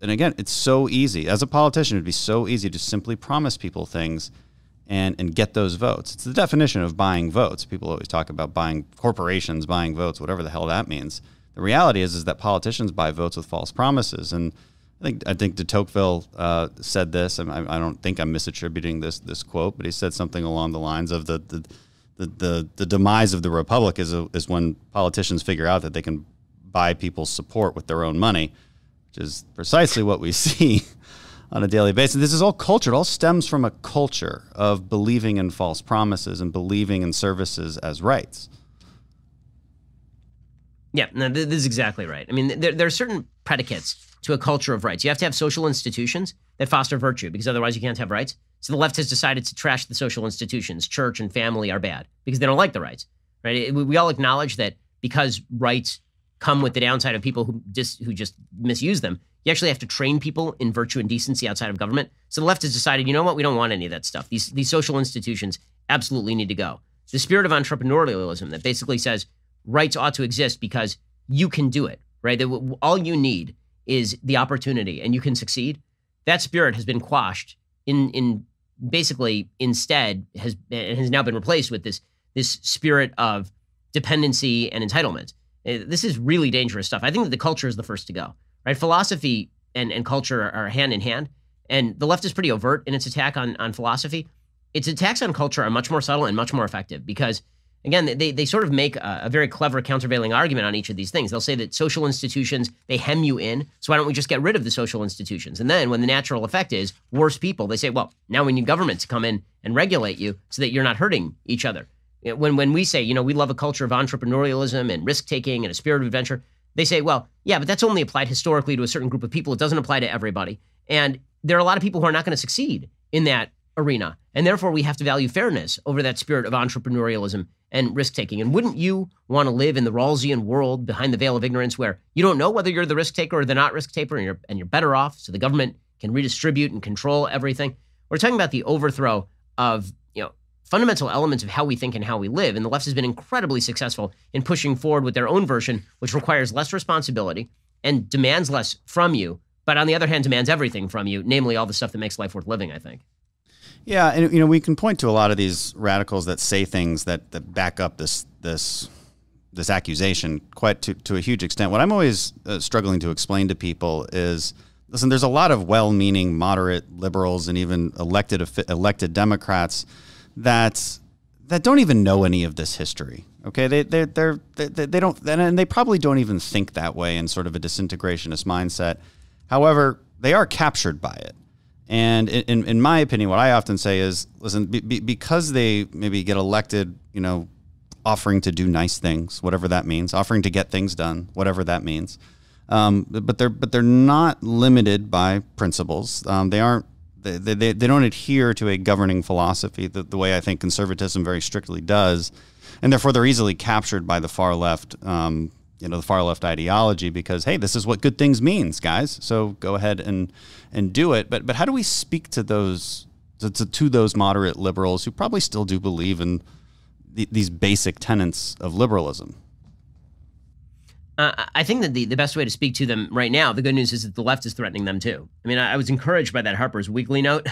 again, it's so easy. As a politician, it'd be so easy to simply promise people things and get those votes. It's the definition of buying votes. People always talk about corporations buying votes, whatever the hell that means. The reality is that politicians buy votes with false promises. And I think de Tocqueville said this. I don't think I'm misattributing this quote, but he said something along the lines of the demise of the republic is when politicians figure out that they can buy people's support with their own money, which is precisely what we see on a daily basis. This is all culture. It all stems from a culture of believing in false promises and believing in services as rights. Yeah, no, this is exactly right. I mean, there are certain predicates to a culture of rights. You have to have social institutions that foster virtue, because otherwise you can't have rights. So the left has decided to trash the social institutions. Church and family are bad because they don't like the rights. Right? We all acknowledge that because rights come with the downside of people who just misuse them. You actually have to train people in virtue and decency outside of government. So the left has decided, you know what, we don't want any of that stuff. These social institutions absolutely need to go. The spirit of entrepreneurialism that basically says rights ought to exist because you can do it, right? That all you need is the opportunity and you can succeed. That spirit has been quashed instead has now been replaced with this spirit of dependency and entitlement. This is really dangerous stuff. I think that the culture is the first to go. Right? Philosophy and culture are hand in hand, and the left is pretty overt in its attack on philosophy. Its attacks on culture are much more subtle and much more effective because, again, they sort of make a very clever countervailing argument on each of these things. They'll say that social institutions, they hem you in, so why don't we just get rid of the social institutions? And then when the natural effect is worse people, they say, well, now we need government to come in and regulate you so that you're not hurting each other. When we say, we love a culture of entrepreneurialism and risk-taking and a spirit of adventure, they say, well, yeah, but that's only applied historically to a certain group of people. It doesn't apply to everybody. And there are a lot of people who are not going to succeed in that arena. And therefore, we have to value fairness over that spirit of entrepreneurialism and risk-taking. And wouldn't you want to live in the Rawlsian world behind the veil of ignorance where you don't know whether you're the risk-taker or the not risk-taker and you're better off so the government can redistribute and control everything? We're talking about the overthrow of fundamental elements of how we think and how we live. And the left has been incredibly successful in pushing forward with their own version, which requires less responsibility and demands less from you, but on the other hand, demands everything from you, namely all the stuff that makes life worth living, I think. Yeah, and we can point to a lot of these radicals that say things that back up this accusation quite to a huge extent. What I'm always struggling to explain to people is listen, there's a lot of well-meaning moderate liberals and even elected Democrats that don't even know any of this history. Okay, they don't, and they probably don't even think that way in sort of a disintegrationist mindset. However, they are captured by it. And in my opinion, what I often say is, listen, because they maybe get elected, offering to do nice things, whatever that means, offering to get things done, whatever that means. But they're not limited by principles. They don't adhere to a governing philosophy the way I think conservatism very strictly does, and therefore they're easily captured by the far left. The far left ideology, because, hey, this is what good things means, guys. So go ahead and do it. But how do we speak to those moderate liberals who probably still do believe in these basic tenets of liberalism? I think that the best way to speak to them right now, the good news is that the left is threatening them too. I mean, I was encouraged by that Harper's Weekly note.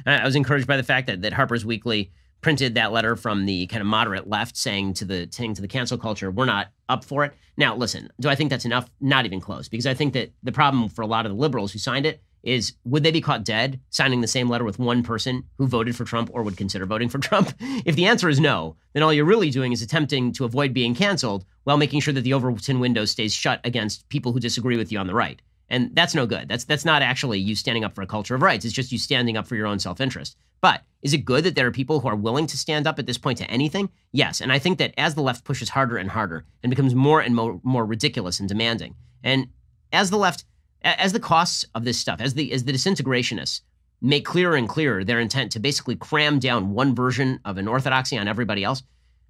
I was encouraged by the fact that Harper's Weekly printed that letter from the kind of moderate left saying to the cancel culture, we're not up for it. Now, listen, do I think that's enough? Not even close, because I think that the problem for a lot of the liberals who signed it is, would they be caught dead signing the same letter with one person who voted for Trump or would consider voting for Trump? If the answer is no, then all you're really doing is attempting to avoid being canceled while making sure that the Overton window stays shut against people who disagree with you on the right. And that's no good. That's not actually you standing up for a culture of rights. It's just you standing up for your own self-interest. But is it good that there are people who are willing to stand up at this point to anything? Yes. And I think that as the left pushes harder and harder and becomes more and more ridiculous and demanding, and as the costs of this stuff, as the disintegrationists make clearer and clearer their intent to basically cram down one version of an orthodoxy on everybody else,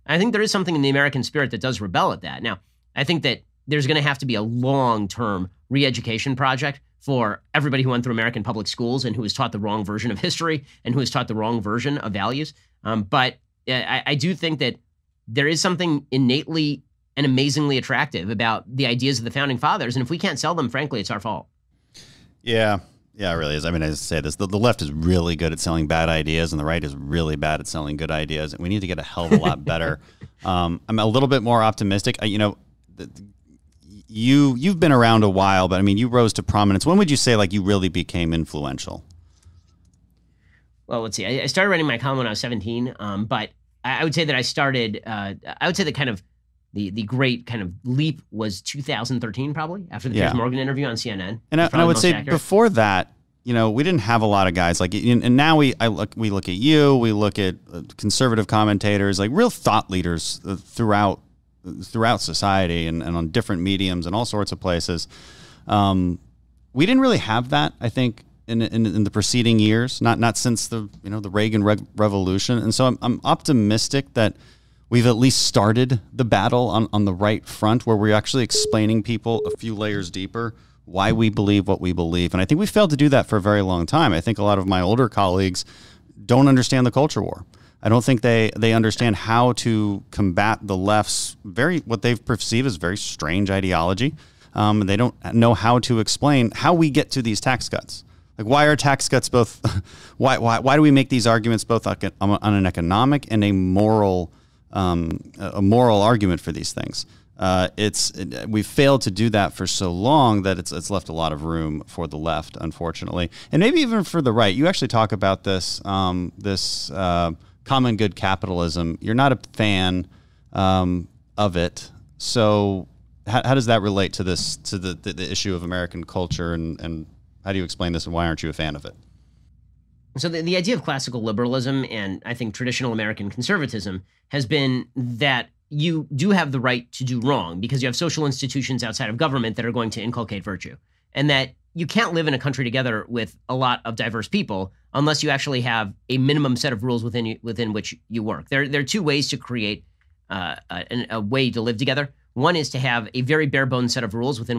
I think there is something in the American spirit that does rebel at that. Now, I think that there's going to have to be a long-term re-education project for everybody who went through American public schools and who was taught the wrong version of history and who was taught the wrong version of values. But I do think that there is something innately and amazingly attractive about the ideas of the founding fathers. And if we can't sell them, frankly, it's our fault. Yeah, it really is. I mean, as I say this, the left is really good at selling bad ideas and the right is really bad at selling good ideas. And we need to get a hell of a lot better. I'm a little bit more optimistic. You've been around a while, but I mean, you rose to prominence. When would you say you really became influential? Well, let's see. I started writing my column when I was 17, but I would say that I started. I would say that kind of the great kind of leap was 2013, probably after the Piers Morgan interview on CNN. And I would say before that, we didn't have a lot of guys and now we look at you, we look at conservative commentators, real thought leaders throughout society and on different mediums and all sorts of places. We didn't really have that, I think, in the preceding years, not since the Reagan Revolution. And so I'm optimistic that we've at least started the battle on the right front, where we're actually explaining people a few layers deeper why we believe what we believe. And I think we failed to do that for a very long time. I think a lot of my older colleagues don't understand the culture war. I don't think they understand how to combat the left's what they've perceived as very strange ideology. They don't know how to explain how we get to these tax cuts. Why are tax cuts both? Why do we make these arguments both on an economic and a moral argument for these things? We've failed to do that for so long that it's left a lot of room for the left, unfortunately, and maybe even for the right. You actually talk about this common good capitalism. You're not a fan of it, so how does that relate to the issue of American culture, and how do you explain this, and why aren't you a fan of it? So the idea of classical liberalism and I think traditional American conservatism has been that you do have the right to do wrong because you have social institutions outside of government that are going to inculcate virtue, and that you can't live in a country together with a lot of diverse people unless you actually have a minimum set of rules within which you work. There are two ways to create a way to live together. One is to have a very bare bones set of rules within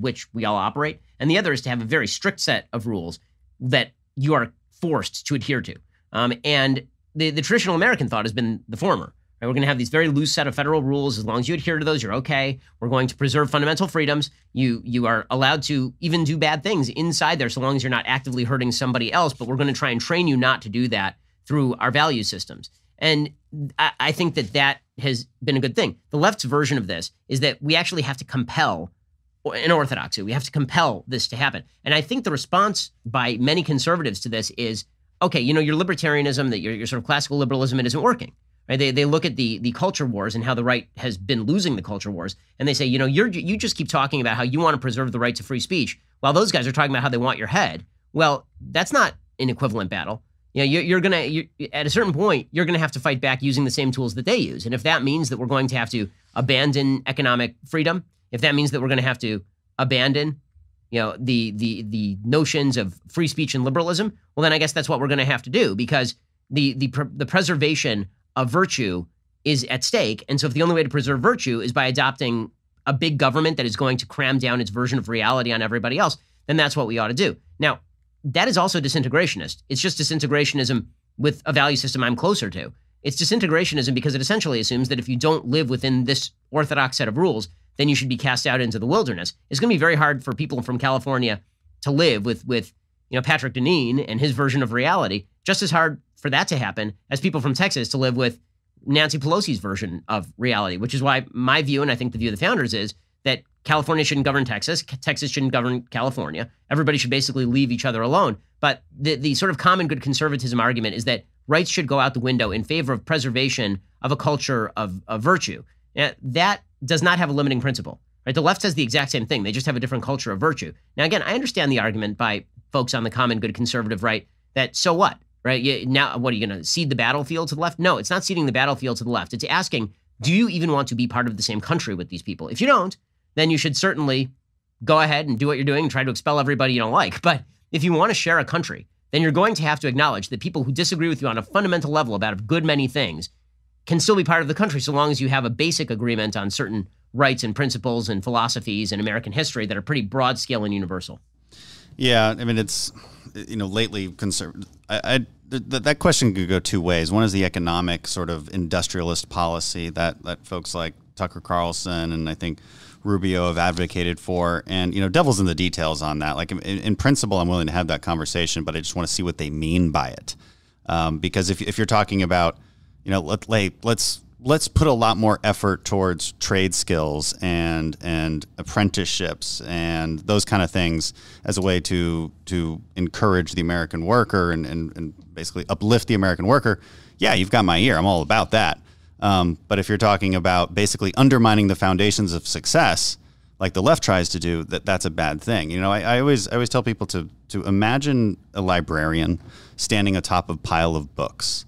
which we all operate, and the other is to have a very strict set of rules that you are forced to adhere to. And the traditional American thought has been the former. Right? We're going to have these very loose set of federal rules. As long as you adhere to those, you're okay. We're going to preserve fundamental freedoms. You are allowed to even do bad things inside there so long as you're not actively hurting somebody else, but we're going to try and train you not to do that through our value systems. And I think that has been a good thing. The left's version of this is that we actually have to compel an orthodoxy. We have to compel this to happen. And I think the response by many conservatives to this is, okay, your libertarianism, that your sort of classical liberalism, it isn't working. Right? They look at the culture wars and how the right has been losing the culture wars, and they say, you just keep talking about how you want to preserve the right to free speech, while those guys are talking about how they want your head. Well, that's not an equivalent battle. You're at a certain point, you're gonna have to fight back using the same tools that they use, and if that means that we're going to have to abandon economic freedom, if that means that we're going to have to abandon, the notions of free speech and liberalism, well, then I guess that's what we're going to have to do, because the preservation of virtue is at stake. And so if the only way to preserve virtue is by adopting a big government that is going to cram down its version of reality on everybody else, then that's what we ought to do. Now, that is also disintegrationist. It's just disintegrationism with a value system I'm closer to. It's disintegrationism because it essentially assumes that if you don't live within this orthodox set of rules, then you should be cast out into the wilderness. It's going to be very hard for people from California to live with Patrick Deneen and his version of reality, just as hard for that to happen as people from Texas to live with Nancy Pelosi's version of reality, which is why my view, and I think the view of the founders, is that California shouldn't govern Texas, Texas shouldn't govern California. Everybody should basically leave each other alone. But the sort of common good conservatism argument is that rights should go out the window in favor of preservation of a culture of virtue. Now, that does not have a limiting principle. Right? The left says the exact same thing. They just have a different culture of virtue. Now, again, I understand the argument by folks on the common good conservative right that so what? Right? Now, what are you going to cede the battlefield to the left? No, it's not ceding the battlefield to the left. It's asking, do you even want to be part of the same country with these people? If you don't, then you should certainly go ahead and do what you're doing and try to expel everybody you don't like. But if you want to share a country, then you're going to have to acknowledge that people who disagree with you on a fundamental level about a good many things can still be part of the country so long as you have a basic agreement on certain rights and principles and philosophies in American history that are pretty broad scale and universal. Yeah, I mean, it's, lately that question could go two ways. One is the economic sort of industrialist policy that folks like Tucker Carlson and I think Rubio have advocated for, and devil's in the details on that. Like in principle, I'm willing to have that conversation, but I just want to see what they mean by it, because if you're talking about let's put a lot more effort towards trade skills and apprenticeships and those kind of things as a way to encourage the American worker and basically uplift the American worker. Yeah, you've got my ear. I'm all about that. But if you're talking about basically undermining the foundations of success, like the left tries to do, that's a bad thing. I always tell people to imagine a librarian standing atop a pile of books,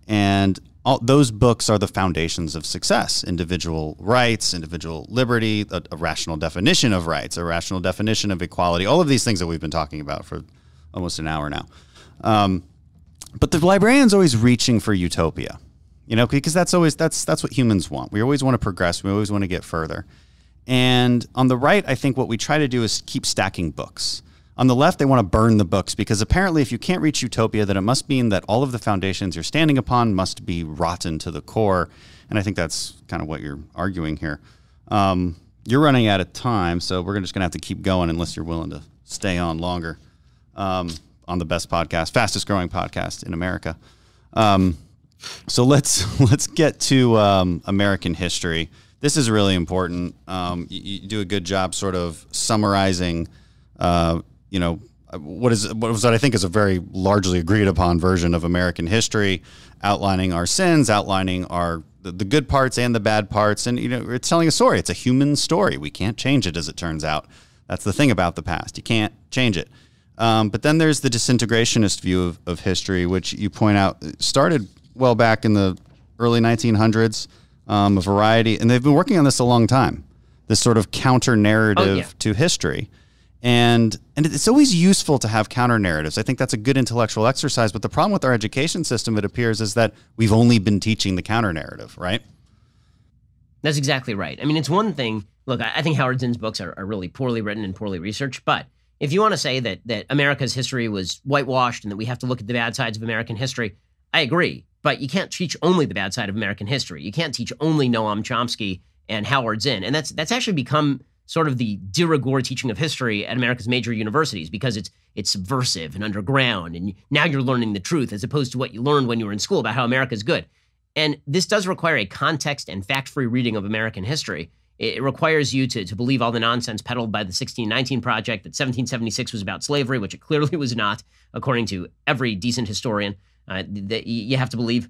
and all those books are the foundations of success: individual rights, individual liberty, a rational definition of rights, a rational definition of equality, all of these things that we've been talking about for almost an hour now. But the librarian's always reaching for utopia, because that's what humans want. We always want to progress. We always want to get further. And on the right, I think what we try to do is keep stacking books. On the left, they want to burn the books because apparently if you can't reach utopia, then it must mean that all of the foundations you're standing upon must be rotten to the core. And I think that's kind of what you're arguing here. You're running out of time, so we're just going to have to keep going unless you're willing to stay on longer on the best podcast, fastest growing podcast in America. So let's get to American history. This is really important. You do a good job sort of summarizing what I think is a very largely agreed upon version of American history, outlining our sins, outlining the good parts and the bad parts. And, it's telling a story. It's a human story. We can't change it, as it turns out. That's the thing about the past. You can't change it. But then there's the disintegrationist view of history, which you point out started well back in the early 1900s, a variety, and they've been working on this a long time, this sort of counter-narrative to history. And it's always useful to have counter narratives. I think that's a good intellectual exercise. But the problem with our education system, it appears, is that we've only been teaching the counter narrative, right? That's exactly right. I mean, it's one thing. Look, I think Howard Zinn's books are really poorly written and poorly researched. But if you want to say that America's history was whitewashed and that we have to look at the bad sides of American history, I agree. But you can't teach only the bad side of American history. You can't teach only Noam Chomsky and Howard Zinn. And that's actually become sort of the de rigueur teaching of history at America's major universities because it's subversive and underground, and now you're learning the truth as opposed to what you learned when you were in school about how America's good. And this does require a context and fact-free reading of American history It requires you to believe all the nonsense peddled by the 1619 Project, that 1776 was about slavery, which it clearly was not, according to every decent historian. That you have to believe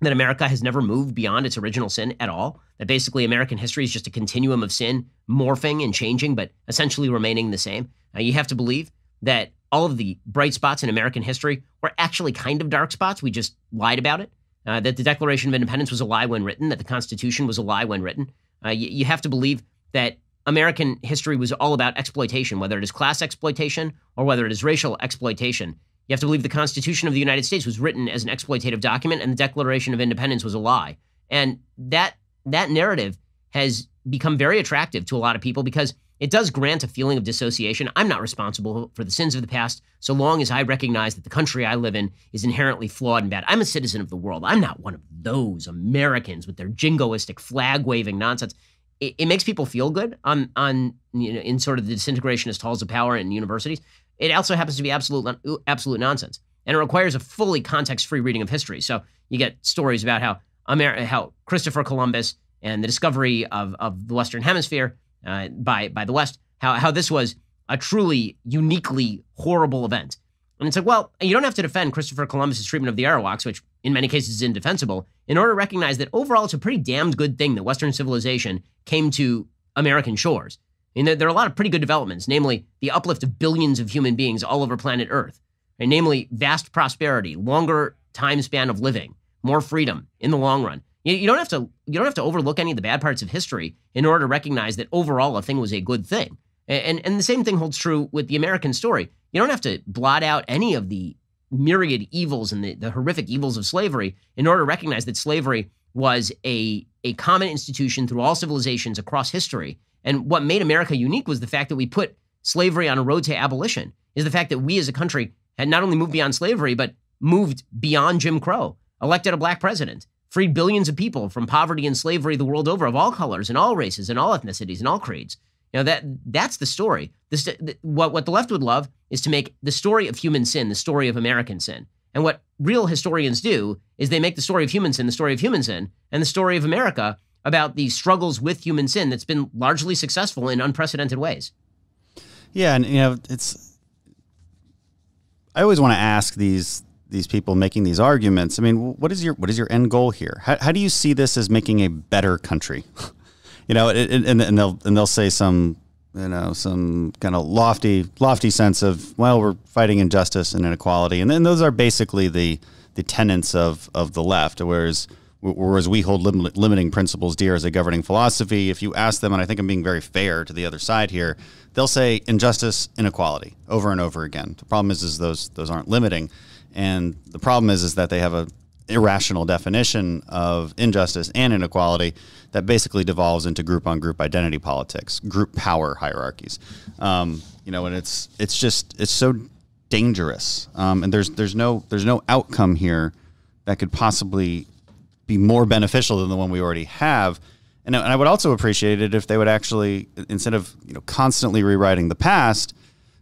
that America has never moved beyond its original sin at all, that basically American history is just a continuum of sin, morphing and changing, but essentially remaining the same. You have to believe that all of the bright spots in American history were actually kind of dark spots. We just lied about it. That the Declaration of Independence was a lie when written, that the Constitution was a lie when written. You have to believe that American history was all about exploitation, whether it is class exploitation or whether it is racial exploitation. You have to believe the Constitution of the United States was written as an exploitative document and the Declaration of Independence was a lie. And that narrative has become very attractive to a lot of people because it does grant a feeling of dissociation. I'm not responsible for the sins of the past so long as I recognize that the country I live in is inherently flawed and bad. I'm a citizen of the world. I'm not one of those Americans with their jingoistic flag-waving nonsense. It makes people feel good in sort of the disintegrationist halls of power in universities. It also happens to be absolute nonsense. And it requires a fully context-free reading of history. So you get stories about how Christopher Columbus and the discovery of the Western Hemisphere by the West, how this was a truly uniquely horrible event. And it's like, well, you don't have to defend Christopher Columbus's treatment of the Arawaks, which in many cases is indefensible, in order to recognize that overall it's a pretty damned good thing that Western civilization came to American shores. I mean, there are a lot of pretty good developments, namely the uplift of billions of human beings all over planet Earth, and namely vast prosperity, longer time span of living, more freedom in the long run. You don't have to overlook any of the bad parts of history in order to recognize that overall a thing was a good thing. And the same thing holds true with the American story. You don't have to blot out any of the myriad evils and the horrific evils of slavery in order to recognize that slavery was a common institution through all civilizations across history. And what made America unique was the fact that we put slavery on a road to abolition, is the fact that we as a country had not only moved beyond slavery, but moved beyond Jim Crow, elected a black president, freed billions of people from poverty and slavery the world over, of all colors and all races and all ethnicities and all creeds. That's the story. What the left would love is to make the story of human sin the story of American sin. And what real historians do is they make the story of human sin the story of human sin, and the story of America about the struggles with human sin that's been largely successful in unprecedented ways. Yeah, and I always want to ask these people making these arguments. I mean, what is your end goal here? How do you see this as making a better country? And they'll say some kind of lofty sense of, well, we're fighting injustice and inequality, and then those are basically the tenets of the left. Whereas we hold limiting principles dear as a governing philosophy. If you ask them, and I think I'm being very fair to the other side here, they'll say injustice, inequality over and over again. The problem is those aren't limiting, and the problem is that they have a irrational definition of injustice and inequality that basically devolves into group-on-group identity politics, group power hierarchies. And it's so dangerous. And there's no outcome here that could possibly be more beneficial than the one we already have. And I would also appreciate it if they would actually, instead of constantly rewriting the past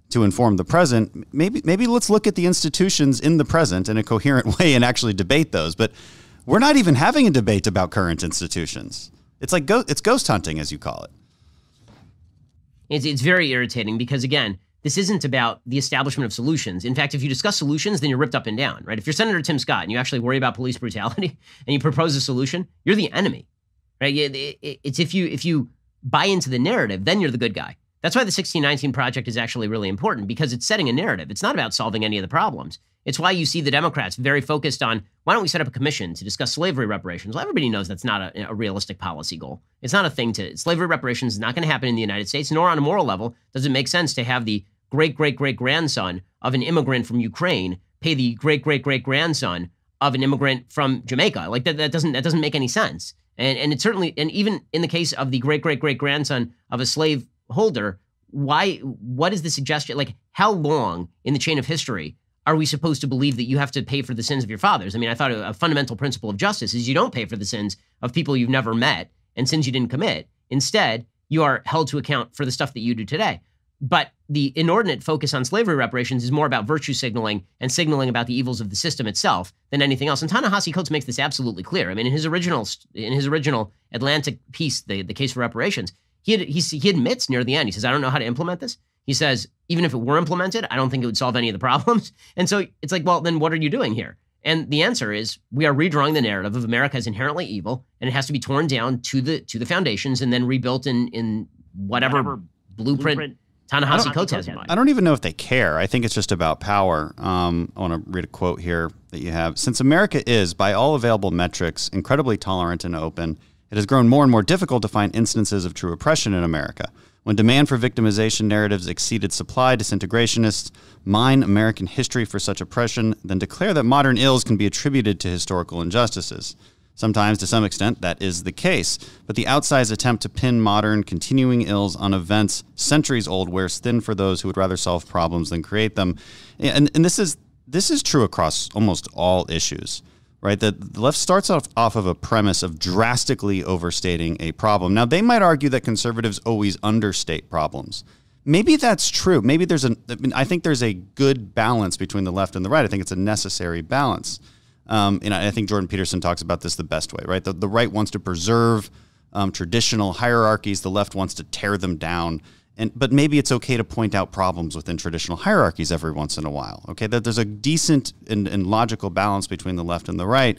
to inform the present, maybe let's look at the institutions in the present in a coherent way and actually debate those. But we're not even having a debate about current institutions. It's like it's ghost hunting, as you call it. It's very irritating because, again, this isn't about the establishment of solutions. In fact, if you discuss solutions, then you're ripped up and down, right? If you're Senator Tim Scott and you actually worry about police brutality and you propose a solution, you're the enemy, right? It's if you buy into the narrative, then you're the good guy. That's why the 1619 Project is actually really important, because it's setting a narrative. It's not about solving any of the problems. It's why you see the Democrats very focused on, why don't we set up a commission to discuss slavery reparations? Well, everybody knows that's not a realistic policy goal. It's not a thing slavery reparations is not going to happen in the United States, nor on a moral level does it make sense to have the great-great-great-grandson of an immigrant from Ukraine pay the great-great-great-grandson of an immigrant from Jamaica. Like that doesn't make any sense. And it certainly, and even in the case of the great-great-great-grandson of a slave holder, what is the suggestion? Like, how long in the chain of history are we supposed to believe that you have to pay for the sins of your fathers? I mean, I thought a fundamental principle of justice is you don't pay for the sins of people you've never met and sins you didn't commit. Instead, you are held to account for the stuff that you do today. But the inordinate focus on slavery reparations is more about virtue signaling and signaling about the evils of the system itself than anything else. And Ta-Nehisi Coates makes this absolutely clear. I mean, in his original Atlantic piece, the case for reparations, he admits near the end, he says, I don't know how to implement this. He says, even if it were implemented, I don't think it would solve any of the problems. And so it's like, well, then what are you doing here? And the answer is we are redrawing the narrative of America as inherently evil, and it has to be torn down to the foundations and then rebuilt in whatever blueprint Ta-Nehisi Coates has in mind. I don't even know if they care. I think it's just about power. I want to read a quote here that you have. Since America is, by all available metrics, incredibly tolerant and open, it has grown more and more difficult to find instances of true oppression in America. When demand for victimization narratives exceeded supply, disintegrationists mine American history for such oppression, then declare that modern ills can be attributed to historical injustices. Sometimes, to some extent, that is the case, but the outsized attempt to pin modern, continuing ills on events centuries old wears thin for those who would rather solve problems than create them. And this is true across almost all issues, right? The left starts off of a premise of drastically overstating a problem. Now, they might argue that conservatives always understate problems. Maybe that's true. Maybe I think there's a good balance between the left and the right. I think it's a necessary balance. And I think Jordan Peterson talks about this the best way, right? The right wants to preserve traditional hierarchies. The left wants to tear them down. But maybe it's okay to point out problems within traditional hierarchies every once in a while, okay? That there's a decent and logical balance between the left and the right.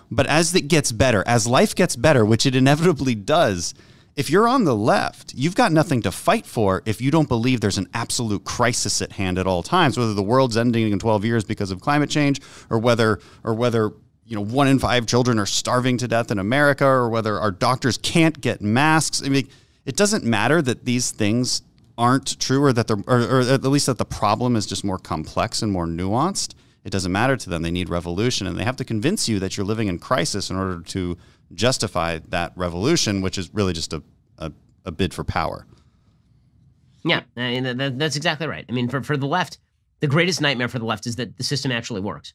But as it gets better, as life gets better, which it inevitably does, if you're on the left, you've got nothing to fight for if you don't believe there's an absolute crisis at hand at all times, whether the world's ending in 12 years because of climate change or whether 1 in 5 children are starving to death in America or whether our doctors can't get masks. I mean, it doesn't matter that these things aren't true or that or at least that the problem is just more complex and more nuanced. It doesn't matter to them. They need revolution, and they have to convince you that you're living in crisis in order to justify that revolution, which is really just a bid for power. Yeah, that's exactly right. I mean, for the left, the greatest nightmare for the left is that the system actually works.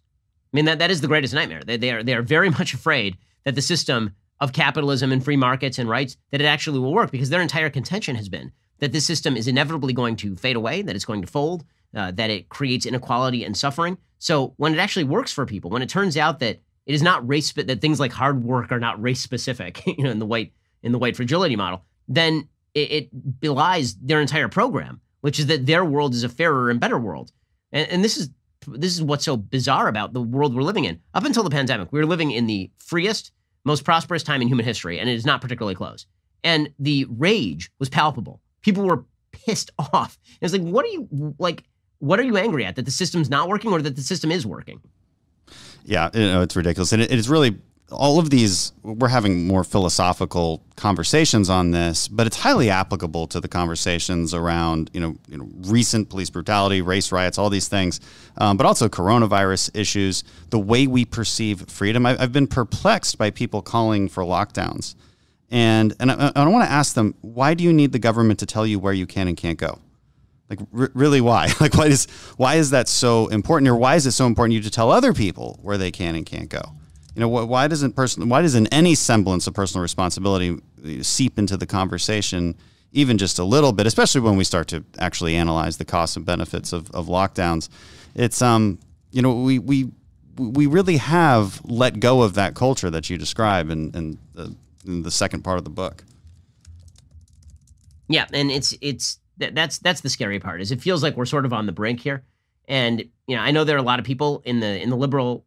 I mean, that is the greatest nightmare. They are very much afraid that the system of capitalism and free markets and rights, that it actually will work, because their entire contention has been that this system is inevitably going to fade away, that it's going to fold, that it creates inequality and suffering. So when it actually works for people, when it turns out that it is not race, that things like hard work are not race specific, in the white fragility model, then it belies their entire program, which is that their world is a fairer and better world. And this is what's so bizarre about the world we're living in. Up until the pandemic, we were living in the freest, most prosperous time in human history, and it is not particularly close. And the rage was palpable. People were pissed off. It's like, what are you angry at? That the system's not working or that the system is working? Yeah, it's ridiculous. And it is really, all of these, we're having more philosophical conversations on this, but it's highly applicable to the conversations around, recent police brutality, race riots, all these things, but also coronavirus issues, the way we perceive freedom. I've been perplexed by people calling for lockdowns. And I want to ask them, why do you need the government to tell you where you can and can't go? Like, really, why? Like, why is that so important? Or why is it so important you to tell other people where they can and can't go? Why doesn't any semblance of personal responsibility seep into the conversation even just a little bit, especially when we start to actually analyze the costs and benefits of lockdowns? It's, we really have let go of that culture that you describe in the second part of the book. Yeah, and that's the scary part, is it feels like we're sort of on the brink here. And I know there are a lot of people in the liberal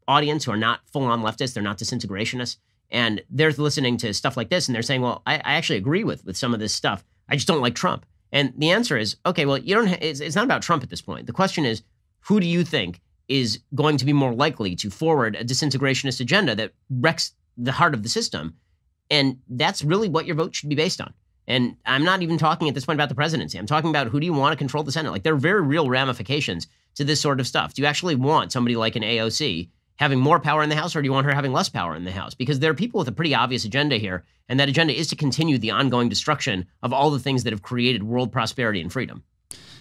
audience who are not full-on leftists, they're not disintegrationists, and they're listening to stuff like this and they're saying, well, I actually agree with some of this stuff. I just don't like Trump. And the answer is, okay, well, it's not about Trump at this point. The question is, who do you think is going to be more likely to forward a disintegrationist agenda that wrecks the heart of the system? And that's really what your vote should be based on. And I'm not even talking at this point about the presidency. I'm talking about, who do you want to control the Senate? Like, there are very real ramifications to this sort of stuff. Do you actually want somebody like an AOC having more power in the House, or do you want her having less power in the House? Because there are people with a pretty obvious agenda here, and that agenda is to continue the ongoing destruction of all the things that have created world prosperity and freedom.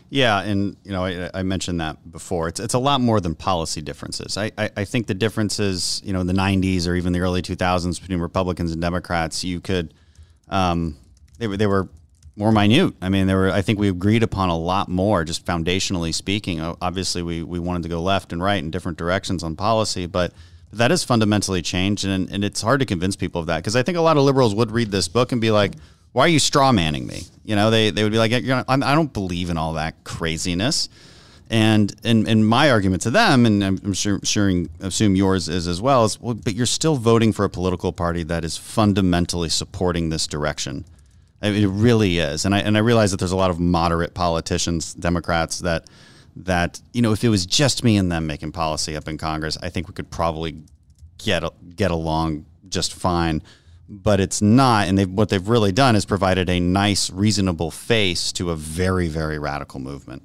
Yeah, and I mentioned that before. It's a lot more than policy differences. I think the differences, in the 90s or even the early 2000s between Republicans and Democrats, you could, they were more minute. I mean, I think we agreed upon a lot more, just foundationally speaking. Obviously, we wanted to go left and right in different directions on policy, but that has fundamentally changed, and it's hard to convince people of that, because I think a lot of liberals would read this book and be like, why are you straw manning me? You know, they would be like, I don't believe in all that craziness. And my argument to them, and I'm assume yours is as well, is, well, but you're still voting for a political party that is fundamentally supporting this direction. I mean, it really is. And I realize that there's a lot of moderate politicians, Democrats, that if it was just me and them making policy up in Congress, I think we could probably get along just fine. But it's not. And what they've really done is provided a nice, reasonable face to a very, very radical movement.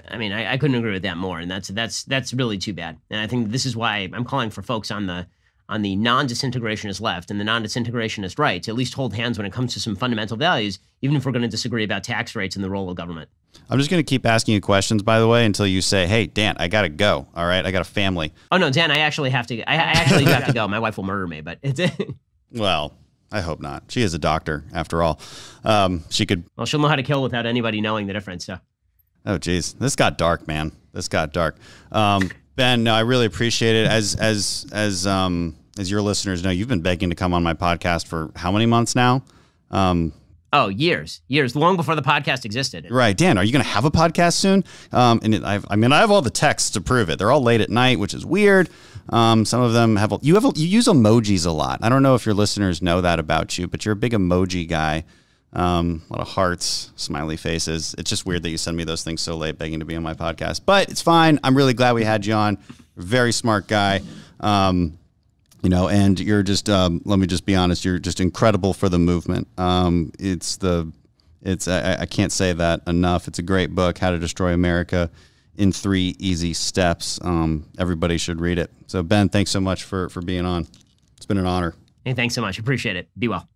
I mean, I couldn't agree with that more, and that's really too bad. And I think this is why I'm calling for folks on the non-disintegrationist left and the non-disintegrationist right to at least hold hands when it comes to some fundamental values, even if we're going to disagree about tax rates and the role of government. I'm just going to keep asking you questions, by the way, until you say, "Hey, Dan, I got to go. All right, I got a family." Oh no, Dan, I actually have to. I actually do have to go. My wife will murder me, but it's. Well, I hope not. She is a doctor, after all. She could. Well, she'll know how to kill without anybody knowing the difference. So. Oh, geez. This got dark, man. This got dark. Ben, no, I really appreciate it. As your listeners know, you've been begging to come on my podcast for how many months now? Years, long before the podcast existed. Right. Dan, are you going to have a podcast soon? I have all the texts to prove it. They're all late at night, which is weird. Some of them you use emojis a lot. I don't know if your listeners know that about you, but you're a big emoji guy. A lot of hearts, smiley faces. It's just weird that you send me those things so late begging to be on my podcast, but it's fine. I'm really glad we had you on. Very smart guy. And you're just, let me just be honest, you're just incredible for the movement. I can't say that enough. It's a great book, How to Destroy America in 3 Easy Steps. Everybody should read it. So Ben, thanks so much for being on. It's been an honor. Hey, thanks so much. Appreciate it. Be well.